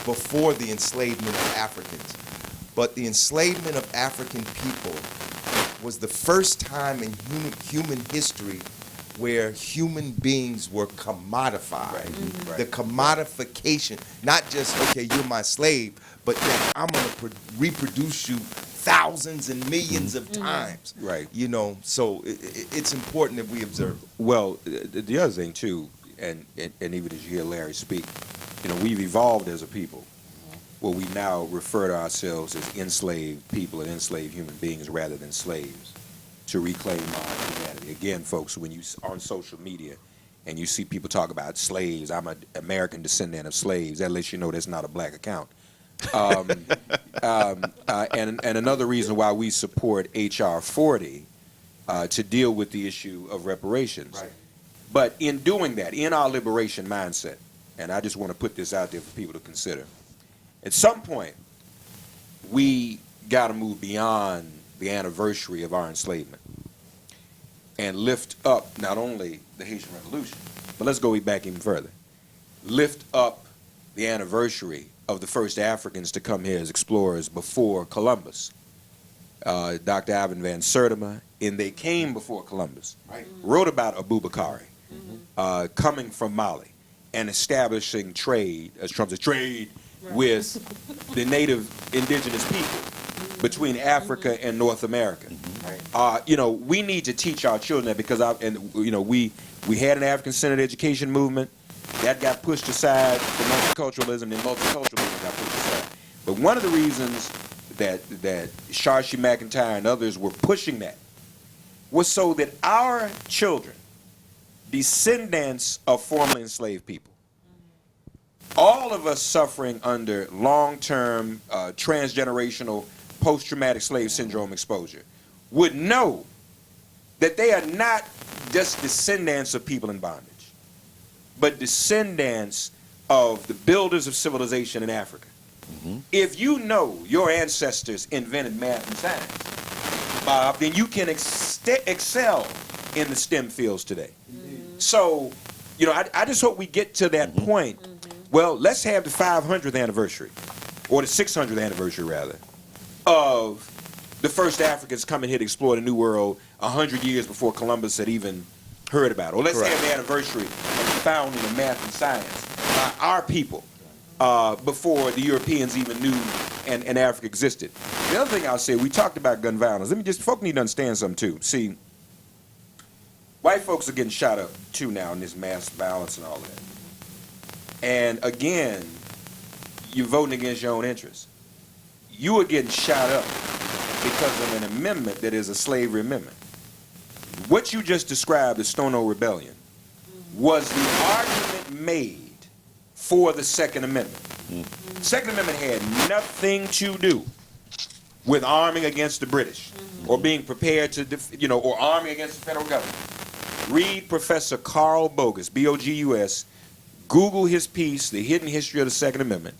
before the enslavement of Africans. But the enslavement of African people was the first time in human history where human beings were commodified. Right. The commodification, not just, okay, you're my slave, but that I'm going to reproduce you thousands and millions of times. Right. You know, so it's important that we observe. Well, the other thing too, and even as you hear Larry speak, you know, we've evolved as a people. Well, we now refer to ourselves as enslaved people and enslaved human beings rather than slaves, to reclaim our humanity. Again, folks, when you on social media and you see people talk about slaves, I'm an American descendant of slaves, that lets you know that's not a black account. And another reason why we support H.R. 40 to deal with the issue of reparations. Right. But in doing that, in our liberation mindset, and I just want to put this out there for people to consider, at some point, we got to move beyond the anniversary of our enslavement and lift up not only the Haitian Revolution, but let's go back even further. Lift up the anniversary of the first Africans to come here as explorers before Columbus. Dr. Ivan Van Sertima, and they came before Columbus, wrote about Abubakari coming from Mali and establishing trade, as Trump says, trade with the native indigenous people between Africa and North America. You know, we need to teach our children that, because we had an African-centered education movement that got pushed aside for multiculturalism, and multiculturalism got pushed aside. But one of the reasons that Shashi McIntyre and others were pushing that was so that our children, descendants of formerly enslaved people, all of us suffering under long-term transgenerational post-traumatic slave syndrome exposure, would know that they are not just descendants of people in bondage, but descendants of the builders of civilization in Africa. If you know your ancestors invented math and science, Bob, then you can excel in the STEM fields today. So, you know, I just hope we get to that point. Well, let's have the 500th anniversary, or the 600th anniversary, rather, of the first Africans coming here to explore the New World 100 years before Columbus had even heard about it. Or let's have the anniversary of the founding of math and science by our people before the Europeans even knew and Africa existed. The other thing I'll say, we talked about gun violence. Folk need to understand something, too. See, white folks are getting shot up, too, now in this mass violence and all that. And again, you're voting against your own interests. You are getting shot up because of an amendment that is a slavery amendment. What you just described as Stono Rebellion was the argument made for the Second Amendment. The Second Amendment had nothing to do with arming against the British or being prepared to, or arming against the federal government. Read Professor Carl Bogus, B-O-G-U-S, Google his piece, The Hidden History of the Second Amendment,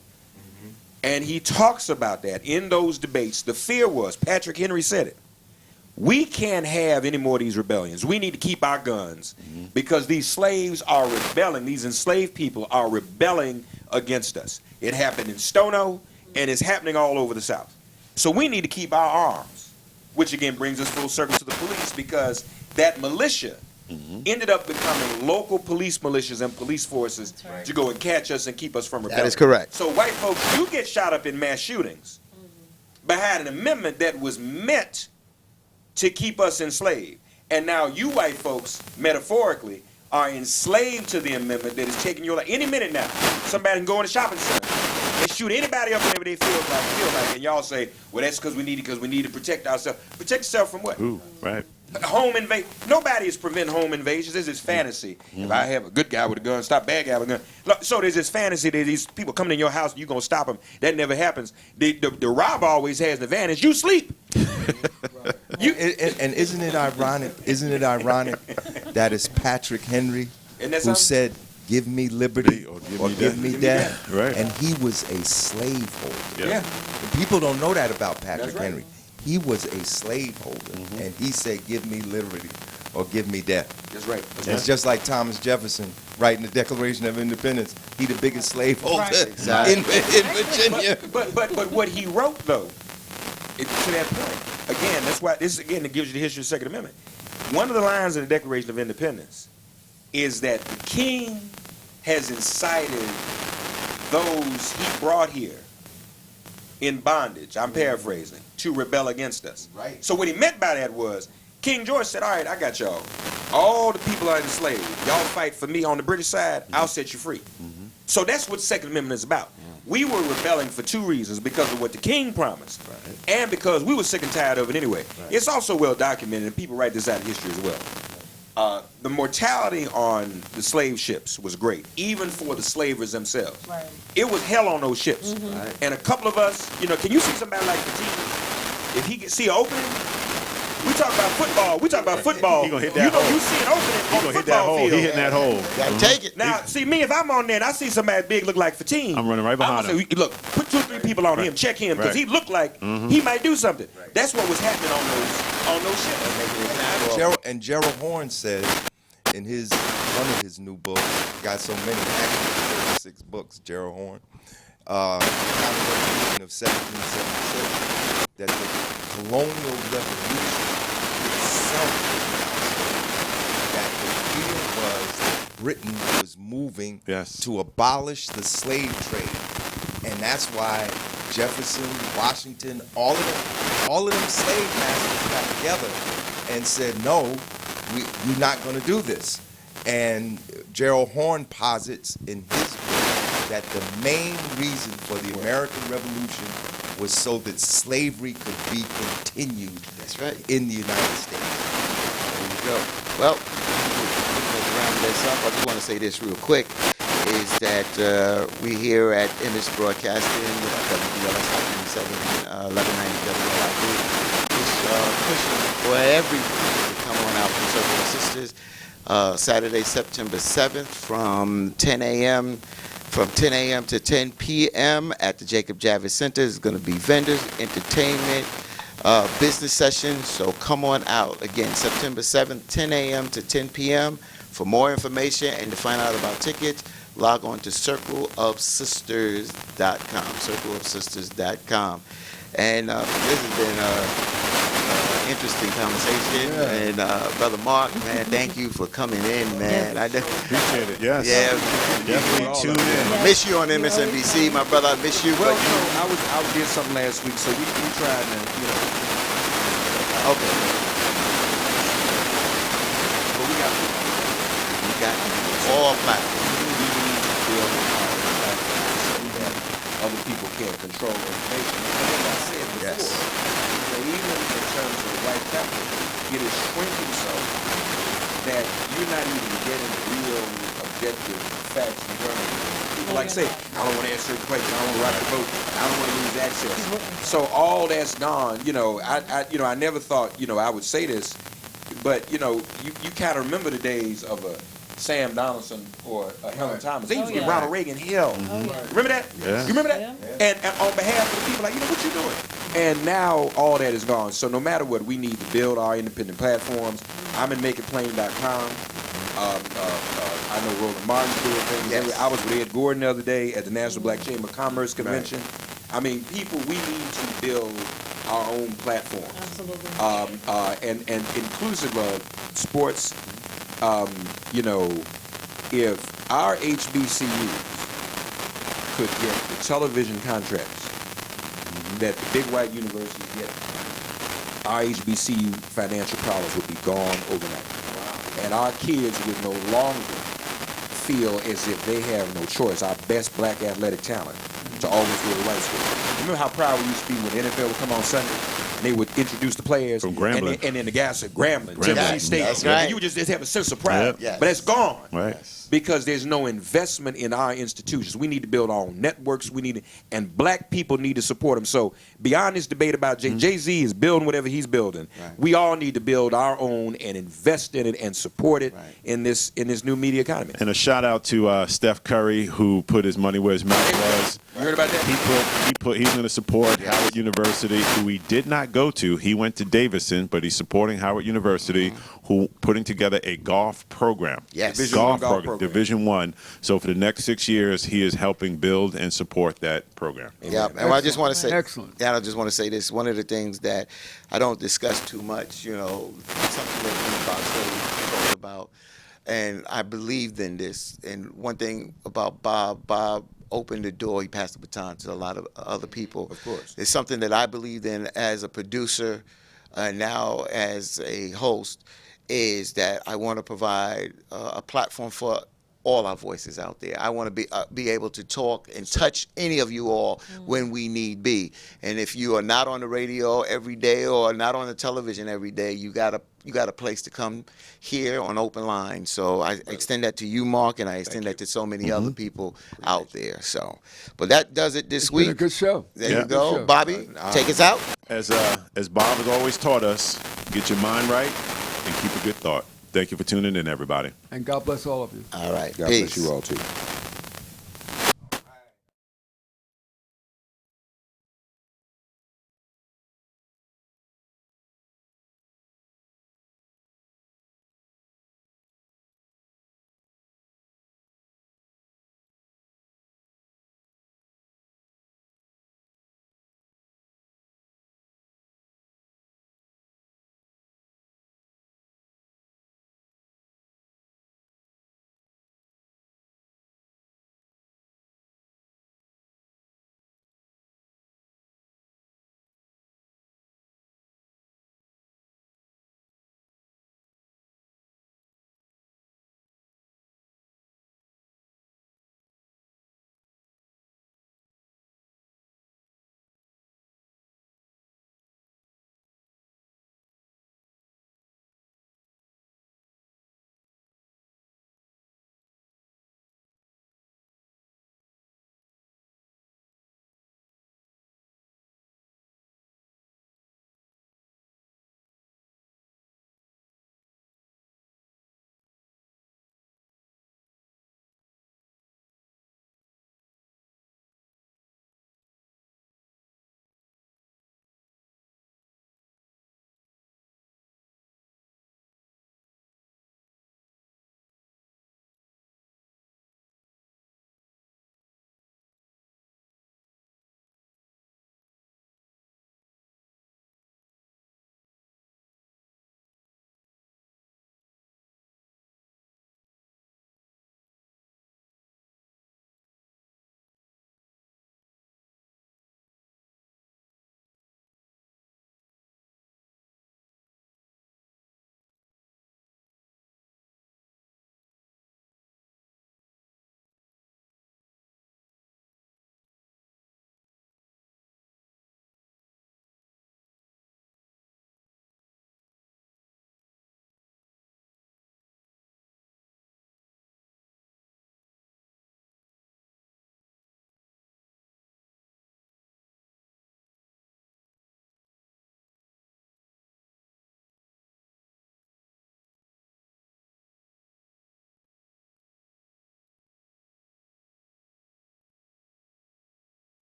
and he talks about that in those debates. The fear was, Patrick Henry said it, we can't have any more of these rebellions. We need to keep our guns because these slaves are rebelling. These enslaved people are rebelling against us. It happened in Stono, and it's happening all over the South. So we need to keep our arms, which again brings us full circle to the police, because that militia ended up becoming local police militias and police forces to go and catch us and keep us from rebelling. That is correct. So white folks, you get shot up in mass shootings behind an amendment that was meant to keep us enslaved. And now you white folks, metaphorically, are enslaved to the amendment that is taking your life. Any minute now, somebody can go in a shopping center and shoot anybody up whenever they feel like, and y'all say, well, that's because we need to protect ourselves. Protect yourself from what? Ooh, right. Home invasion. Nobody is preventing home invasions. There's this fantasy. If I have a good guy with a gun, stop bad guy with a gun. Look, so there's this fantasy that these people coming in your house and you're going to stop them. That never happens. The robber always has an advantage. You sleep. And isn't it ironic? Isn't it ironic that it's Patrick Henry who said, "Give me liberty or give me death," Right. and he was a slaveholder. Yeah. And people don't know that about Patrick That's right. Henry. He was a slaveholder, and he said, "Give me liberty or give me death." That's right. It's just like Thomas Jefferson writing the Declaration of Independence. He the biggest slaveholder Exactly. in Virginia. But what he wrote, though, to that point, again, that's why this again it gives you the history of the Second Amendment. One of the lines in the Declaration of Independence is that the king has incited those he brought here in bondage, I'm paraphrasing, to rebel against us. Right. So what he meant by that was, King George said, all right, I got y'all. All the people are enslaved. Y'all fight for me on the British side, I'll set you free. So that's what the Second Amendment is about. We were rebelling for two reasons, because of what the king promised, and because we were sick and tired of it anyway. It's also well documented, and people write this out of history as well. The mortality on the slave ships was great, even for the slavers themselves. Right. It was hell on those ships. And a couple of us, can you see somebody like Petit? If he see an opening, we talk about football. We talk about football. He gonna hit that hole. You see an opening He on gonna the hit that football hole. field. He hitting that hole. Gotta take it. Now, see me, if I'm on there and I see somebody big look like Fatine, I'm running right behind I'm gonna say, look, put 2 or 3 people on him, check him, because he looked like he might do something. That's what was happening on those ships. Gerald Horne said in one of his new books, got so many, actually 36 books, Gerald Horne, Constitution of 1776, that the colonial revolution itself was announced, that the fear was that Britain was moving to abolish the slave trade. And that's why Jefferson, Washington, all of them slave masters got together and said, no, we're not going to do this. And Gerald Horne posits in his book that the main reason for the American Revolution was so that slavery could be continued in the United States. There you go. Well, to round this up, I just want to say this real quick, is that we here at Image Broadcasting, WBLS 1190 WLID, is pushing for everybody to come on out from Circle of Sisters. Saturday, September 7th from 10 a.m. to 10 p.m. at the Jacob Javits Center. There's going to be vendors, entertainment, business sessions. So come on out. Again, September 7th, 10 a.m. to 10 p.m. For more information and to find out about tickets, log on to circleofsisters.com. Circleofsisters.com. And this has been interesting conversation, and Brother Mark, man, thank you for coming in, man. I Appreciate it. Yes. Yeah, Definitely tune in. miss you on MSNBC, my brother. I miss you. Well, But I did something last week, so we tried to, okay, but we got all platforms. other people can't control information. And as I said before, Yes. even in terms of the white capital, it is shrinking so that you're not even getting real objective facts in journalism. People like say, I don't want to ask certain questions, I don't want to rock the boat, I don't want to lose access. So all that's gone. I never thought, I would say this, but you kind of remember the days of a Sam Donaldson or Helen Thomas. They used to give Ronald Reagan hell. Remember that? Yeah. You remember that? And on behalf of the people, like, what you doing? And now all that is gone. So no matter what, we need to build our independent platforms. I'm in MakeItPlain.com. I know Roland Martin's doing things. Yes. I was with Ed Gordon the other day at the National Black Chamber of Commerce Convention. Right. I mean, we need to build our own platforms. Absolutely. And inclusive of sports. If our HBCUs could get the television contracts that the big white universities get, our HBCU financial problems would be gone overnight. Wow. And our kids would no longer feel as if they have no choice, our best black athletic talent, to always go to white school. Remember how proud we used to be when the NFL would come on Sunday and they would introduce the players from Grambling, and then the guys said Grambling, Tennessee State. That's right. And you would just have a sense of pride. Yep. Yes. But it's gone. Right. Because there's no investment in our institutions. We need to build our own networks. And black people need to support them. So beyond this debate about Jay-Z is building whatever he's building, we all need to build our own and invest in it and support it in this new media economy. And a shout out to Steph Curry, who put his money where his mouth was. You heard about that? He's going to support Howard University, who he did not go to. He went to Davidson, but he's supporting Howard University, who putting together a golf program. Yes. Division I program. Division I. So for the next 6 years, he is helping build and support that program. Yeah, and I just want to say, Excellent. Yeah, I just want to say this. One of the things that I don't discuss too much, something that Bob talked about, and I believed in this. And one thing about Bob opened the door. He passed the baton to a lot of other people. Of course. It's something that I believed in as a producer, now as a host, is that I want to provide a platform for all our voices out there. I want to be able to talk and touch any of you all when we need be. And if you are not on the radio every day or not on the television every day, you got a place to come here on OpenLine. So I extend that to you, Mark, and I extend that to so many other people out there. So, but that does it this week. Been a good show. There Yeah. you go, Good show. Bobby. Take us out. As Bob has always taught us, get your mind right and keep a good thought. Thank you for tuning in, everybody. And God bless all of you. All right. God Peace. bless you all, too.